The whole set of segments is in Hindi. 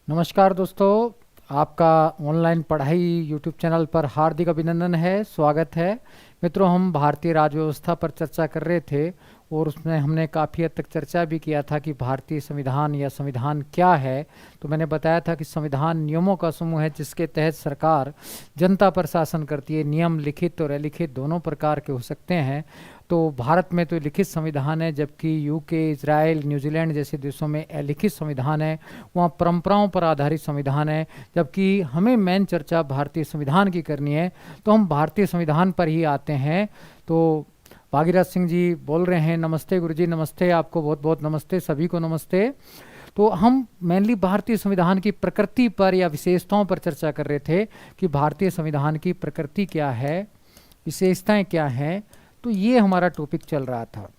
नमस्कार दोस्तों। आपका ऑनलाइन पढ़ाई यूट्यूब चैनल पर हार्दिक अभिनंदन है, स्वागत है। मित्रों, हम भारतीय राज्य व्यवस्था पर चर्चा कर रहे थे और उसमें हमने काफ़ी हद तक चर्चा भी किया था कि भारतीय संविधान या संविधान क्या है। तो मैंने बताया था कि संविधान नियमों का समूह है जिसके तहत सरकार जनता पर शासन करती है। नियम लिखित और अलिखित दोनों प्रकार के हो सकते हैं। तो भारत में तो लिखित संविधान है, जबकि यूके, इजराइल, न्यूजीलैंड जैसे देशों में अलिखित संविधान है, वहाँ परंपराओं पर आधारित संविधान है। जबकि हमें मेन चर्चा भारतीय संविधान की करनी है, तो हम भारतीय संविधान पर ही आते हैं। तो भागीरथ सिंह जी बोल रहे हैं, नमस्ते गुरु जी। नमस्ते, आपको बहुत बहुत नमस्ते, सभी को नमस्ते। तो हम मेनली भारतीय संविधान की प्रकृति पर या विशेषताओं पर चर्चा कर रहे थे कि भारतीय संविधान की प्रकृति क्या है, विशेषताएं क्या हैं। तो ये हमारा टॉपिक चल रहा था।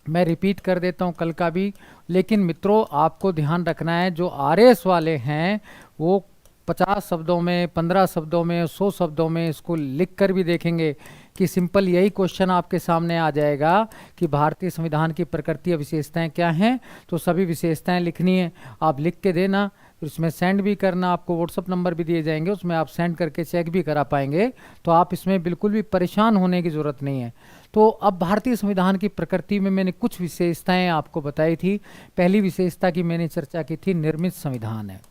मैं रिपीट कर देता हूँ कल का भी, लेकिन मित्रों आपको ध्यान रखना है, जो आरएस वाले हैं वो 50 शब्दों में, 15 शब्दों में, 100 शब्दों में इसको लिख कर भी देखेंगे कि सिंपल यही क्वेश्चन आपके सामने आ जाएगा कि भारतीय संविधान की प्रकृति या विशेषताएं क्या हैं। तो सभी विशेषताएं लिखनी है, आप लिख के देना, फिर उसमें सेंड भी करना। आपको व्हाट्सअप नंबर भी दिए जाएंगे, उसमें आप सेंड करके चेक भी करा पाएंगे। तो आप इसमें बिल्कुल भी परेशान होने की ज़रूरत नहीं है। तो अब भारतीय संविधान की प्रकृति में मैंने कुछ विशेषताएं आपको बताई थी। पहली विशेषता की मैंने चर्चा की थी, निर्मित संविधान है।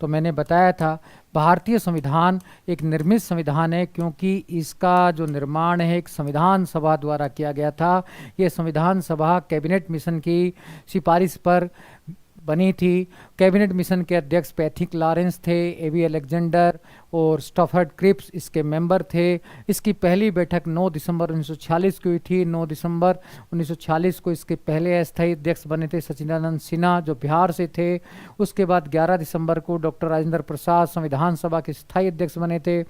तो मैंने बताया था भारतीय संविधान एक निर्मित संविधान है, क्योंकि इसका जो निर्माण है एक संविधान सभा द्वारा किया गया था। ये संविधान सभा कैबिनेट मिशन की सिफारिश पर बनी थी। कैबिनेट मिशन के अध्यक्ष पैथिक लॉरेंस थे, एवी अलेक्जेंडर और स्टफर्ड क्रिप्स इसके मेंबर थे। इसकी पहली बैठक 9 दिसंबर 1946 को हुई थी। 9 दिसंबर 1946 को इसके पहले अस्थायी अध्यक्ष बने थे सच्चिदानंद सिन्हा, जो बिहार से थे। उसके बाद 11 दिसंबर को डॉक्टर राजेंद्र प्रसाद संविधान सभा के स्थायी अध्यक्ष बने थे।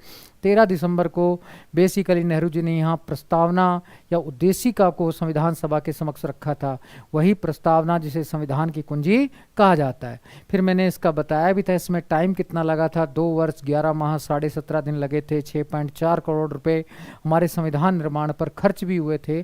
13 दिसंबर को बेसिकली नेहरू जी ने यहाँ प्रस्तावना या उद्देशिका को संविधान सभा के समक्ष रखा था, वही प्रस्तावना जिसे संविधान की कुंजी कहा जाता है। फिर मैंने इसका बताया भी था, इसमें टाइम कितना लगा था, 2 वर्ष 11 माह 17.5 दिन लगे थे। 6.4 करोड़ रुपए हमारे संविधान निर्माण पर खर्च भी हुए थे।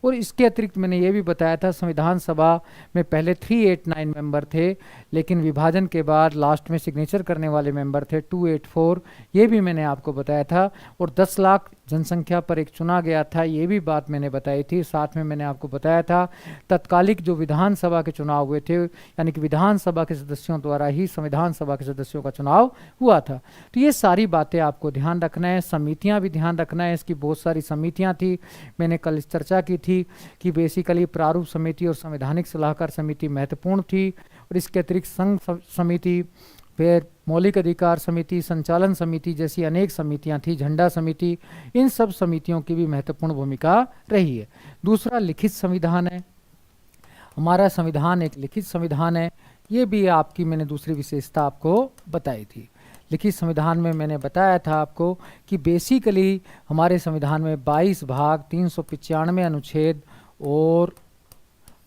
और इसके अतिरिक्त मैंने ये भी बताया था, संविधान सभा में पहले 389 मेंबर थे, लेकिन विभाजन के बाद लास्ट में सिग्नेचर करने वाले मेंबर थे 284। ये भी मैंने आपको बताया था। और 10 लाख जनसंख्या पर एक चुना गया था, ये भी बात मैंने बताई थी। साथ में मैंने आपको बताया था तत्कालिक जो विधानसभा के चुनाव हुए थे, यानी कि विधानसभा के सदस्यों द्वारा ही संविधान सभा के सदस्यों का चुनाव हुआ था। तो ये सारी बातें आपको ध्यान रखना है। समितियां भी ध्यान रखना है, इसकी बहुत सारी समितियां थी। मैंने कल इस चर्चा की थी कि बेसिकली प्रारूप समिति और संवैधानिक सलाहकार समिति महत्वपूर्ण थी। और इसके अतिरिक्त संघ समिति, फिर मौलिक अधिकार समिति, संचालन समिति जैसी अनेक समितियां थी, झंडा समिति, इन सब समितियों की भी महत्वपूर्ण भूमिका रही है। दूसरा लिखित संविधान है। हमारा संविधान एक लिखित संविधान है। ये भी आपकी मैंने दूसरी विशेषता आपको बताई थी। लिखित संविधान में मैंने बताया था आपको कि बेसिकली हमारे संविधान में 22 भाग, 395 अनुच्छेद और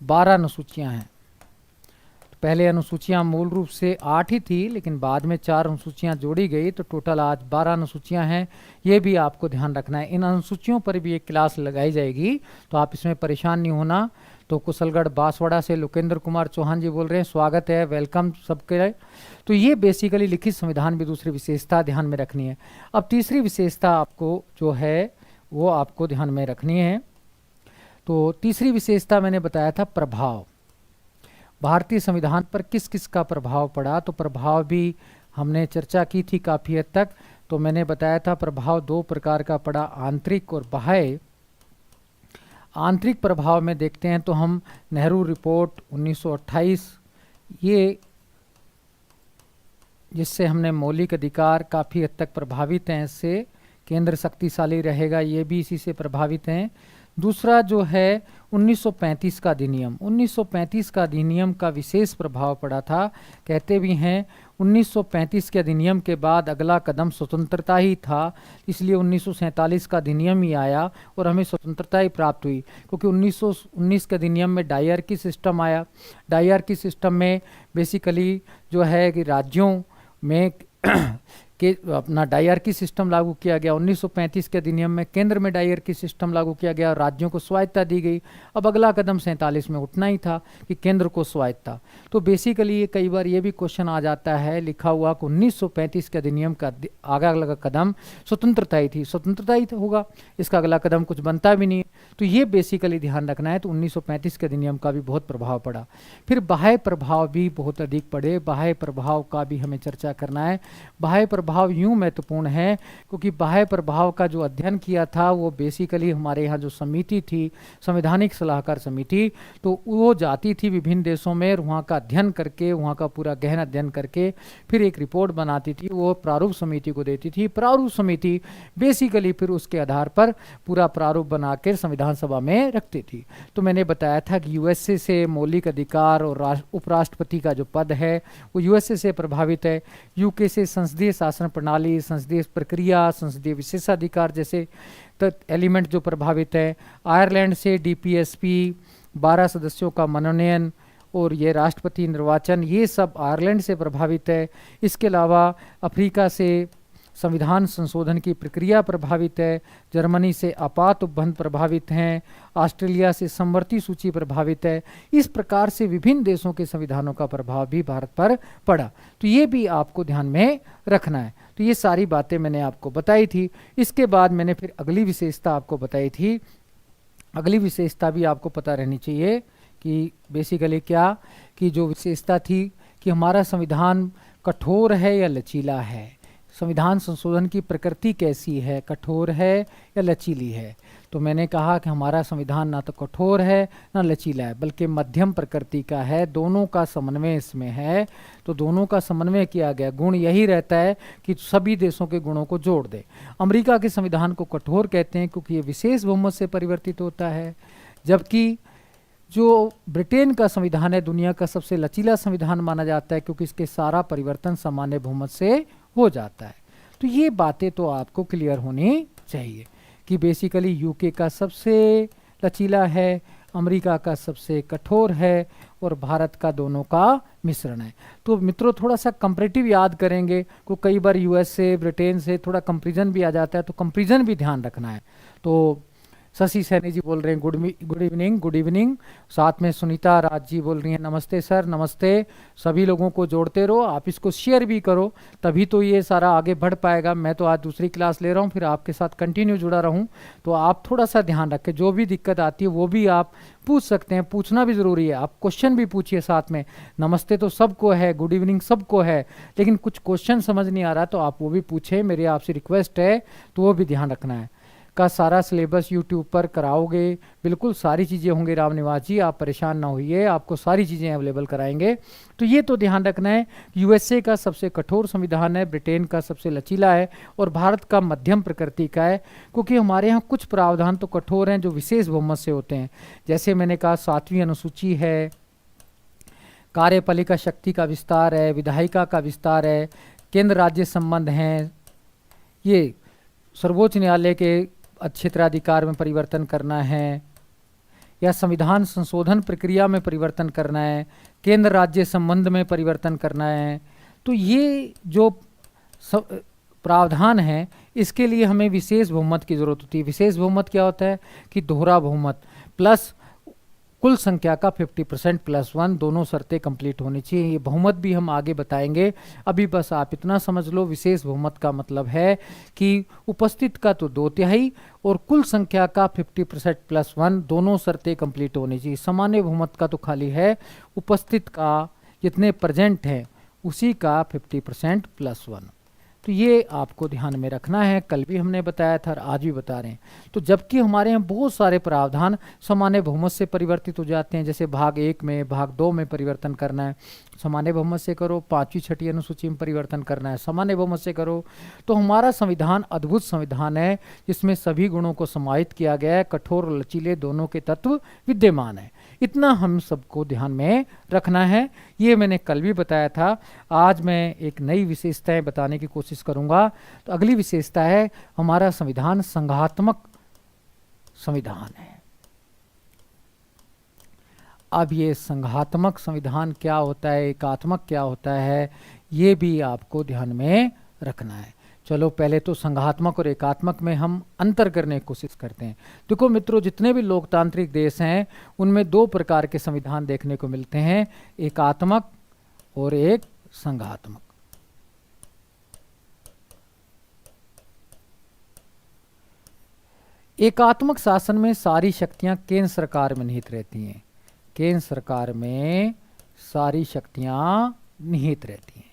12 अनुसूचियां हैं। पहले अनुसूचियां मूल रूप से 8 ही थी, लेकिन बाद में 4 अनुसूचियां जोड़ी गई, तो टोटल आज 12 अनुसूचियां हैं। ये भी आपको ध्यान रखना है। इन अनुसूचियों पर भी एक क्लास लगाई जाएगी, तो आप इसमें परेशान नहीं होना। तो कुशलगढ़ बांसवाड़ा से लोकेंद्र कुमार चौहान जी बोल रहे हैं, स्वागत है, वेलकम सबके। तो ये बेसिकली लिखित संविधान भी दूसरी विशेषता ध्यान में रखनी है। अब तीसरी विशेषता आपको जो है वो आपको ध्यान में रखनी है। तो तीसरी विशेषता मैंने बताया था प्रभाव। भारतीय संविधान पर किस किस का प्रभाव पड़ा, तो प्रभाव भी हमने चर्चा की थी काफ़ी हद तक। तो मैंने बताया था प्रभाव 2 प्रकार का पड़ा, आंतरिक और बाह्य। आंतरिक प्रभाव में देखते हैं तो हम नेहरू रिपोर्ट 1928, ये जिससे हमने मौलिक अधिकार काफ़ी हद तक प्रभावित हैं, इससे केंद्र शक्तिशाली रहेगा, ये भी इसी से प्रभावित हैं। दूसरा जो है 1935 का अधिनियम। 1935 का अधिनियम का विशेष प्रभाव पड़ा था। कहते भी हैं 1935 के अधिनियम के बाद अगला कदम स्वतंत्रता ही था, इसलिए 1947 का अधिनियम ही आया और हमें स्वतंत्रता ही प्राप्त हुई। क्योंकि 1919 के अधिनियम में डायरकी सिस्टम आया। डायरकी सिस्टम में बेसिकली जो है कि राज्यों में के अपना डायरकी सिस्टम लागू किया गया। 1935 के अधिनियम में केंद्र में डायरकी सिस्टम लागू किया गया और राज्यों को स्वायत्ता दी गई। अब अगला कदम 47 में उठना ही था कि केंद्र को स्वायत्ता। तो बेसिकली ये कई बार ये भी क्वेश्चन आ जाता है लिखा हुआ कि 1935 के अधिनियम का अगला कदम स्वतंत्रता ही थी, स्वतंत्रता ही होगा, इसका अगला कदम कुछ बनता भी नहीं है। तो ये बेसिकली ध्यान रखना है। तो 1935 के अधिनियम का भी बहुत प्रभाव पड़ा। फिर बाह्य प्रभाव भी बहुत अधिक पड़े, बाह्य प्रभाव का भी हमें चर्चा करना है। बाह्य प्रभाव यूं महत्वपूर्ण है क्योंकि बाह्य प्रभाव का जो अध्ययन किया था वो बेसिकली हमारे यहाँ जो समिति थी, संवैधानिक सलाहकार समिति, तो वो जाती थी विभिन्न देशों में, वहाँ का अध्ययन करके, वहाँ का पूरा गहन अध्ययन करके फिर एक रिपोर्ट बनाती थी, वो प्रारूप समिति को देती थी। प्रारूप समिति बेसिकली फिर उसके आधार पर पूरा प्रारूप बनाकर संविधान सभा में रखती थी। तो मैंने बताया था कि यूएसए से मौलिक अधिकार और उपराष्ट्रपति का जो पद है वो यूएसए से प्रभावित है। यूके से संसदीय शासन प्रणाली, संसदीय प्रक्रिया, संसदीय विशेषाधिकार जैसे एलिमेंट जो प्रभावित है। आयरलैंड से डीपीएसपी, 12 सदस्यों का मनोनयन और ये राष्ट्रपति निर्वाचन, ये सब आयरलैंड से प्रभावित है। इसके अलावा अफ्रीका से संविधान संशोधन की प्रक्रिया प्रभावित है। जर्मनी से आपात उपबंध प्रभावित हैं। ऑस्ट्रेलिया से समवर्ती सूची प्रभावित है। इस प्रकार से विभिन्न देशों के संविधानों का प्रभाव भी भारत पर पड़ा। तो ये भी आपको ध्यान में रखना है। तो ये सारी बातें मैंने आपको बताई थी। इसके बाद मैंने फिर अगली विशेषता आपको बताई थी। अगली विशेषता भी आपको पता रहनी चाहिए कि बेसिकली क्या, कि जो विशेषता थी कि हमारा संविधान कठोर है या लचीला है। संविधान संशोधन की प्रकृति कैसी है, कठोर है या लचीली है। तो मैंने कहा कि हमारा संविधान ना तो कठोर है ना लचीला है, बल्कि मध्यम प्रकृति का है। दोनों का समन्वय इसमें है। तो दोनों का समन्वय किया गया। गुण यही रहता है कि सभी देशों के गुणों को जोड़ दे। अमेरिका के संविधान को कठोर कहते हैं क्योंकि ये विशेष बहुमत से परिवर्तित होता है, जबकि जो ब्रिटेन का संविधान है दुनिया का सबसे लचीला संविधान माना जाता है क्योंकि इसके सारा परिवर्तन सामान्य बहुमत से हो जाता है। तो ये बातें तो आपको क्लियर होनी चाहिए कि बेसिकली यूके का सबसे लचीला है, अमेरिका का सबसे कठोर है और भारत का दोनों का मिश्रण है। तो मित्रों थोड़ा सा कंपैरेटिव याद करेंगे को कई बार यूएस से, ब्रिटेन से थोड़ा कंपैरिजन भी आ जाता है, तो कंपैरिजन भी ध्यान रखना है। तो शशि सैनी जी बोल रहे हैं गुड इवनिंग, गुड इवनिंग। साथ में सुनीता राज जी बोल रही हैं नमस्ते सर, नमस्ते। सभी लोगों को जोड़ते रहो, आप इसको शेयर भी करो, तभी तो ये सारा आगे बढ़ पाएगा। मैं तो आज दूसरी क्लास ले रहा हूँ, फिर आपके साथ कंटिन्यू जुड़ा रहूँ। तो आप थोड़ा सा ध्यान रखें, जो भी दिक्कत आती है वो भी आप पूछ सकते हैं, पूछना भी ज़रूरी है। आप क्वेश्चन भी पूछिए साथ में। नमस्ते तो सबको है, गुड इवनिंग सबको है, लेकिन कुछ क्वेश्चन समझ नहीं आ रहा तो आप वो भी पूछें, मेरी आपसे रिक्वेस्ट है। तो वो भी ध्यान रखना है। का सारा सिलेबस यूट्यूब पर कराओगे, बिल्कुल सारी चीज़ें होंगी राम निवास जी, आप परेशान ना होइए, आपको सारी चीज़ें अवेलेबल कराएंगे। तो ये तो ध्यान रखना है, यूएसए का सबसे कठोर संविधान है, ब्रिटेन का सबसे लचीला है और भारत का मध्यम प्रकृति का है। क्योंकि हमारे यहाँ कुछ प्रावधान तो कठोर हैं जो विशेष बहुमत से होते हैं, जैसे मैंने कहा 7वीं अनुसूची है, कार्यपालिका शक्ति का विस्तार है, विधायिका का विस्तार है, केंद्र राज्य संबंध हैं, ये सर्वोच्च न्यायालय के क्षेत्राधिकार में परिवर्तन करना है या संविधान संशोधन प्रक्रिया में परिवर्तन करना है, केंद्र राज्य संबंध में परिवर्तन करना है। तो ये जो प्रावधान है इसके लिए हमें विशेष बहुमत की जरूरत होती है। विशेष बहुमत क्या होता है कि दोहरा बहुमत प्लस कुल संख्या का 50% +1, दोनों शर्तें कंप्लीट होनी चाहिए। ये बहुमत भी हम आगे बताएंगे, अभी बस आप इतना समझ लो। विशेष बहुमत का मतलब है कि उपस्थित का तो 2/3 और कुल संख्या का 50% +1, दोनों शर्तें कंप्लीट होनी चाहिए। सामान्य बहुमत का तो खाली है उपस्थित का जितने प्रेजेंट हैं उसी का 50% +1। तो ये आपको ध्यान में रखना है, कल भी हमने बताया था और आज भी बता रहे हैं। तो जबकि हमारे यहाँ बहुत सारे प्रावधान सामान्य बहुमत से परिवर्तित हो जाते हैं, जैसे भाग 1 में, भाग 2 में परिवर्तन करना है सामान्य बहुमत से करो, 5वीं 6ठी अनुसूची में परिवर्तन करना है सामान्य बहुमत से करो। तो हमारा संविधान अद्भुत संविधान है जिसमें सभी गुणों को समाहित किया गया है, कठोर और लचीले दोनों के तत्व विद्यमान है। इतना हम सबको ध्यान में रखना है। ये मैंने कल भी बताया था, आज मैं एक नई विशेषताएं बताने की कोशिश करूंगा। तो अगली विशेषता है हमारा संविधान संघात्मक संविधान है। अब ये संघात्मक संविधान क्या होता है, एकात्मक क्या होता है, ये भी आपको ध्यान में रखना है। चलो पहले तो संघात्मक और एकात्मक में हम अंतर करने की कोशिश करते हैं। देखो मित्रों, जितने भी लोकतांत्रिक देश हैं उनमें दो प्रकार के संविधान देखने को मिलते हैं, एकात्मक और एक संघात्मक। एकात्मक शासन में सारी शक्तियां केंद्र सरकार में निहित रहती हैं। केंद्र सरकार में सारी शक्तियां निहित रहती हैं।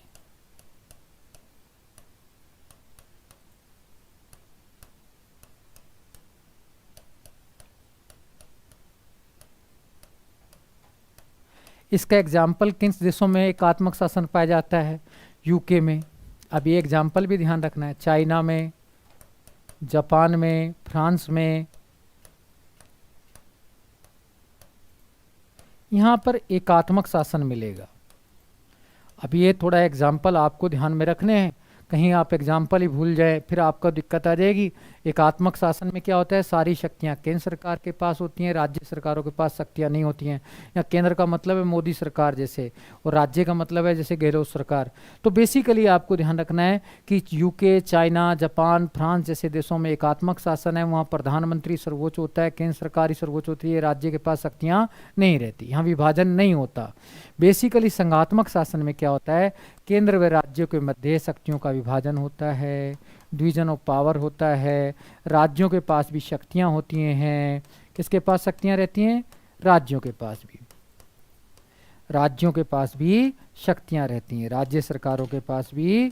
इसका एग्जाम्पल किन देशों में एकात्मक शासन पाया जाता है? यूके में। अब ये एग्जाम्पल भी ध्यान रखना है। चाइना में, जापान में, फ्रांस में, यहाँ पर एकात्मक शासन मिलेगा। अब ये थोड़ा एग्जाम्पल आपको ध्यान में रखने हैं, कहीं आप एग्जाम्पल ही भूल जाए फिर आपको दिक्कत आ जाएगी। एकात्मक शासन में क्या होता है, सारी शक्तियां केंद्र सरकार के पास होती हैं, राज्य सरकारों के पास शक्तियां नहीं होती हैं। या केंद्र का मतलब है मोदी सरकार जैसे, और राज्य का मतलब है जैसे गहलोत सरकार। तो बेसिकली आपको ध्यान रखना है कि यूके, चाइना, जापान, फ्रांस जैसे देशों में एकात्मक शासन है, वहाँ प्रधानमंत्री सर्वोच्च होता है, केंद्र सरकार ही सर्वोच्च होती है, राज्य के पास शक्तियाँ नहीं रहती, यहाँ विभाजन नहीं होता। बेसिकली संघात्मक शासन में क्या होता है, केंद्र व राज्यों के मध्य शक्तियों का विभाजन होता है, डिवीजन ऑफ पावर होता है, राज्यों के पास भी शक्तियां होती हैं। किसके पास शक्तियां रहती हैं? राज्यों के पास भी। राज्यों के पास भी शक्तियां रहती हैं, राज्य सरकारों के पास भी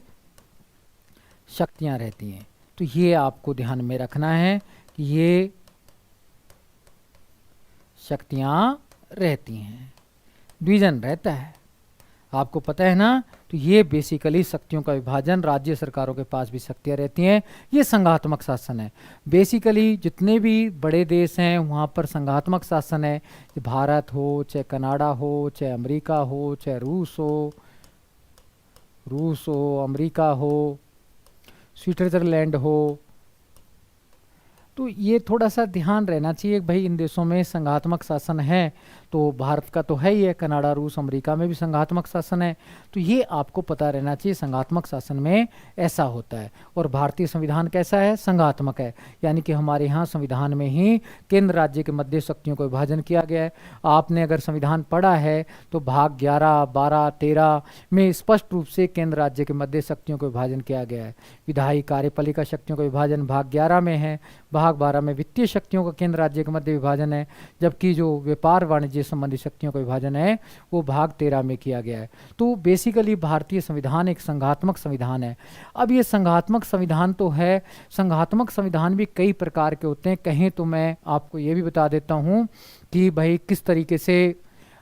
शक्तियां रहती हैं। तो ये आपको ध्यान में रखना है कि ये शक्तियां रहती हैं, डिवीजन रहता है, आपको पता है ना। तो ये बेसिकली शक्तियों का विभाजन, राज्य सरकारों के पास भी शक्तियां रहती हैं, ये संघात्मक शासन है। बेसिकली जितने भी बड़े देश हैं वहाँ पर संघात्मक शासन है। भारत हो, चाहे कनाडा हो, चाहे अमेरिका हो, चाहे रूस हो, अमेरिका हो, स्विट्जरलैंड हो, तो ये थोड़ा सा ध्यान रहना चाहिए कि भाई इन देशों में संघात्मक शासन है। तो भारत का तो है ही है, कनाडा, रूस, अमेरिका में भी संघात्मक शासन है। तो ये आपको पता रहना चाहिए, संघात्मक शासन में ऐसा होता है। और भारतीय संविधान कैसा है? संघात्मक है, यानी कि हमारे यहाँ संविधान में ही केंद्र राज्य के मध्य शक्तियों का विभाजन किया गया है। आपने अगर संविधान पढ़ा है तो भाग 11, 12, 13 में स्पष्ट रूप से केंद्र राज्य के मध्य शक्तियों का विभाजन किया गया है। विधायी, कार्यपालिका शक्तियों का विभाजन भाग 11 में है, भाग 12 में वित्तीय शक्तियों का केंद्र राज्य के मध्य विभाजन है, जबकि जो व्यापार वाणिज्य संबंधी शक्तियों का विभाजन है वो भाग 13 में किया गया है। तो बेसिकली भारतीय संविधान एक संघात्मक संविधान है। अब ये संघात्मक संविधान तो है, संघात्मक संविधान भी कई प्रकार के होते हैं। कहीं तो मैं आपको ये भी बता देता हूँ कि भाई किस तरीके से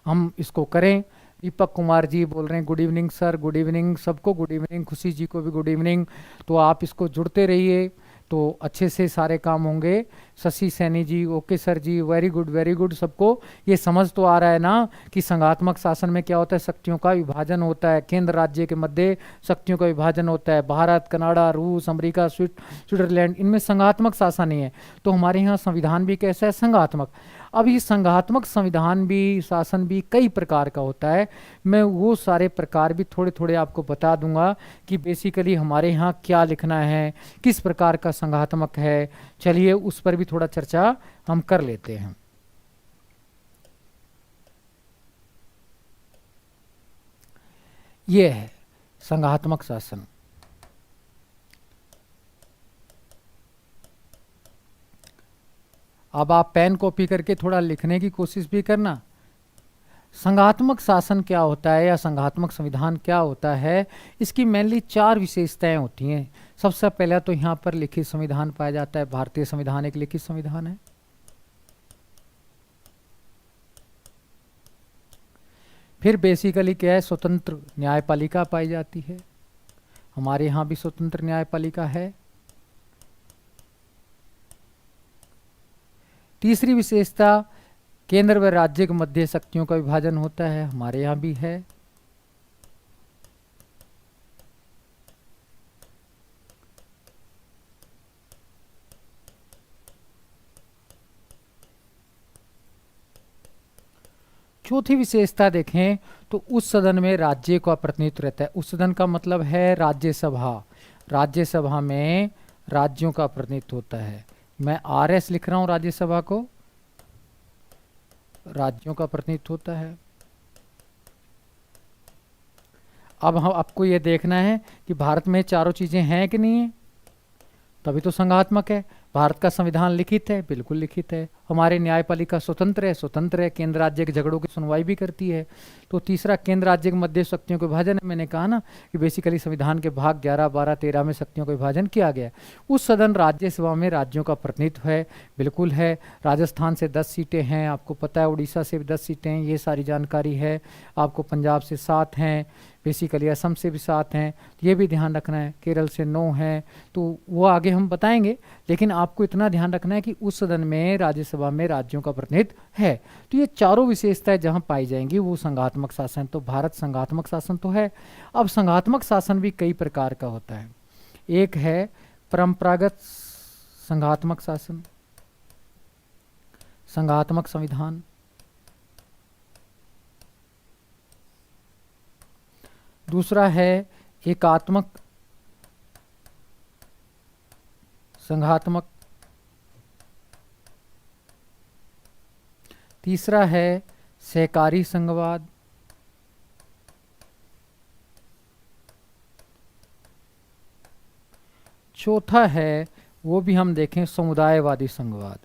हम इसको करें। दीपक कुमार जी बोल रहे हैं, good evening sir. Good evening सबको, गुड इवनिंग। खुशी जी को भी गुड इवनिंग। तो आप इसको जुड़ते रहिए तो अच्छे से सारे काम होंगे। शशि सैनी जी, ओके सर जी, वेरी गुड वेरी गुड। सबको ये समझ तो आ रहा है ना कि संघात्मक शासन में क्या होता है, शक्तियों का विभाजन होता है, केंद्र राज्य के मध्य शक्तियों का विभाजन होता है। भारत, कनाडा, रूस, अमेरिका, स्विट्जरलैंड, इनमें संघात्मक शासन ही है। तो हमारे यहाँ संविधान भी कैसा है? संघात्मक। अब ये संघात्मक संविधान भी, शासन भी कई प्रकार का होता है। मैं वो सारे प्रकार भी थोड़े थोड़े आपको बता दूंगा कि बेसिकली हमारे यहाँ क्या लिखना है, किस प्रकार का संघात्मक है। चलिए उस पर भी थोड़ा चर्चा हम कर लेते हैं। ये है संघात्मक शासन। अब आप पेन कॉपी करके थोड़ा लिखने की कोशिश भी करना। संघात्मक शासन क्या होता है या संघात्मक संविधान क्या होता है, इसकी मेनली 4 विशेषताएं होती हैं। सबसे पहला तो यहाँ पर लिखित संविधान पाया जाता है। भारतीय संविधान एक लिखित संविधान है। फिर बेसिकली क्या है, स्वतंत्र न्यायपालिका पाई जाती है। हमारे यहाँ भी स्वतंत्र न्यायपालिका है। तीसरी विशेषता, केंद्र व राज्य के मध्य शक्तियों का विभाजन होता है। हमारे यहाँ भी है। चौथी विशेषता देखें तो उस सदन में राज्य का प्रतिनिधित्व रहता है। उस सदन का मतलब है राज्यसभा। राज्यसभा में राज्यों का प्रतिनिधित्व होता है। मैं RS लिख रहा हूं, राज्यसभा को राज्यों का प्रतिनिधित्व होता है। अब हम आपको ये देखना है कि भारत में चारों चीजें हैं कि नहीं है, तभी तो संघात्मक है। भारत का संविधान लिखित है, बिल्कुल लिखित है। हमारे न्यायपालिका स्वतंत्र है, स्वतंत्र है। केंद्र राज्य के झगड़ों की सुनवाई भी करती है। तो तीसरा, केंद्र राज्य के मध्य शक्तियों के विभाजन है। मैंने कहा ना कि बेसिकली संविधान के भाग 11, 12, 13 में शक्तियों का विभाजन किया गया है। उस सदन राज्यसभा में राज्यों का प्रतिनिधित्व है, बिल्कुल है। राजस्थान से 10 सीटें हैं, आपको पता है। उड़ीसा से भी 10 सीटें हैं, ये सारी जानकारी है आपको। पंजाब से 7 हैं, बेसिकली असम से भी 7 हैं, ये भी ध्यान रखना है। केरल से 9 हैं, तो वो आगे हम बताएंगे। लेकिन आपको इतना ध्यान रखना है कि उस सदन में राज्यसभा में राज्यों का प्रतिनिधित्व है। तो ये चारों विशेषताएं जहां पाई जाएंगी वो संघात्मक शासन। तो भारत संघात्मक शासन तो है। अब संघात्मक शासन भी कई प्रकार का होता है। एक है परंपरागत संघात्मक शासन, संघात्मक संविधान। दूसरा है एकात्मक संघात्मक। तीसरा है सहकारी संघवाद। चौथा है, वो भी हम देखें, समुदायवादी संघवाद।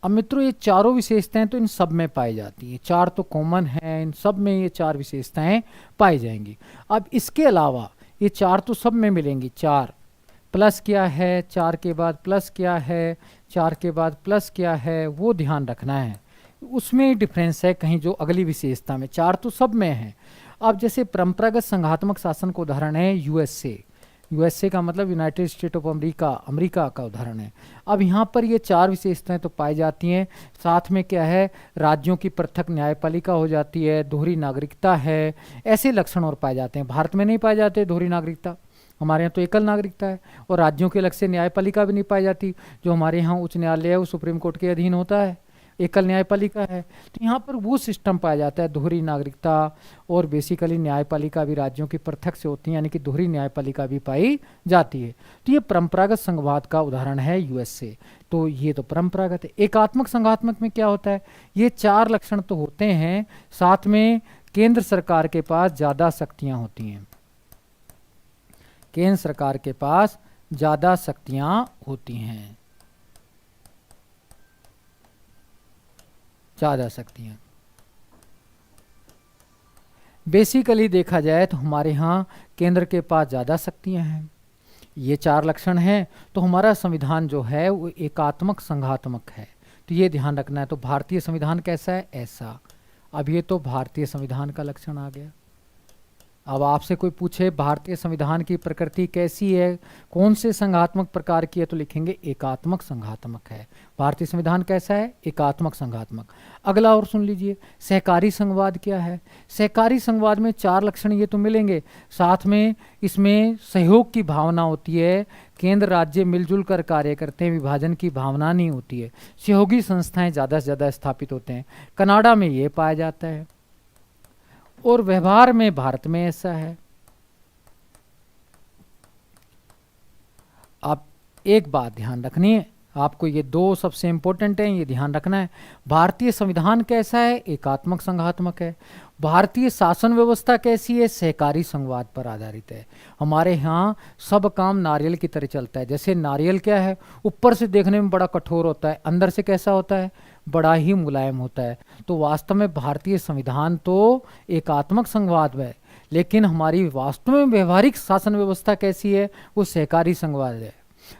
अब मित्रों, ये चारों विशेषताएं तो इन सब में पाई जाती हैं। चार तो कॉमन हैं, इन सब में ये चार विशेषताएं पाई जाएंगी। अब इसके अलावा ये चार तो सब में मिलेंगी। चार प्लस क्या है, चार के बाद प्लस क्या है, चार के बाद प्लस क्या है, वो ध्यान रखना है। उसमें डिफरेंस है कहीं जो अगली विशेषता में। चार तो सब में है। अब जैसे परंपरागत संघात्मक शासन का उदाहरण है यूएसए। यूएसए का मतलब United state of America, America का उदाहरण है। अब यहाँ पर ये चार विशेषताएं तो पाई जाती हैं। साथ में क्या है, राज्यों की पृथक न्यायपालिका हो जाती है, दोहरी नागरिकता है, ऐसे लक्षण और पाए जाते हैं। भारत में नहीं पाए जाते दोहरी नागरिकता, हमारे यहाँ तो एकल नागरिकता है। और राज्यों के अलग से न्यायपालिका भी नहीं पाई जाती। जो हमारे यहाँ उच्च न्यायालय है वो सुप्रीम कोर्ट के अधीन होता है, एकल न्यायपालिका है। तो यहाँ पर वो सिस्टम पाया जाता है, दोहरी नागरिकता। और बेसिकली न्यायपालिका भी राज्यों की पृथक से होती है, यानी कि दोहरी न्यायपालिका भी पाई जाती है। तो ये परंपरागत संघवाद का उदाहरण है यूएसए। तो ये तो परंपरागत है। एकात्मक संघात्मक में क्या होता है, ये चार लक्षण तो होते हैं, साथ में केंद्र सरकार के पास ज्यादा शक्तियां होती हैं। केंद्र सरकार के पास ज्यादा शक्तियां होती हैं, ज्यादा शक्तियां। बेसिकली देखा जाए तो हमारे यहाँ केंद्र के पास ज्यादा शक्तियां हैं। ये चार लक्षण हैं, तो हमारा संविधान जो है वो एकात्मक संघात्मक है। तो ये ध्यान रखना है। तो भारतीय संविधान कैसा है, ऐसा। अब ये तो भारतीय संविधान का लक्षण आ गया। अब आपसे कोई पूछे भारतीय संविधान की प्रकृति कैसी है, कौन से संघात्मक प्रकार की है, तो लिखेंगे एकात्मक संघात्मक है। भारतीय संविधान कैसा है, एकात्मक संघात्मक। अगला और सुन लीजिए, सहकारी संघवाद क्या है। सहकारी संघवाद में चार लक्षण ये तो मिलेंगे, साथ में इसमें सहयोग की भावना होती है। केंद्र राज्य मिलजुल कर कार्य करते हैं, विभाजन की भावना नहीं होती है। सहयोगी संस्थाएं ज़्यादा से ज़्यादा स्थापित होते हैं। कनाडा में ये पाया जाता है, और व्यवहार में भारत में ऐसा है। आप एक बात ध्यान रखनी है, आपको ये दो सबसे इंपॉर्टेंट हैं, ये ध्यान रखना है। भारतीय संविधान कैसा है, एकात्मक संघात्मक है। भारतीय शासन व्यवस्था कैसी है, सहकारी संघवाद पर आधारित है। हमारे यहाँ सब काम नारियल की तरह चलता है। जैसे नारियल क्या है, ऊपर से देखने में बड़ा कठोर होता है, अंदर से कैसा होता है, बड़ा ही मुलायम होता है। तो वास्तव में भारतीय संविधान तो एकात्मक संघवाद है, लेकिन हमारी वास्तव में व्यवहारिक शासन व्यवस्था कैसी है, वो सहकारी संघवाद है।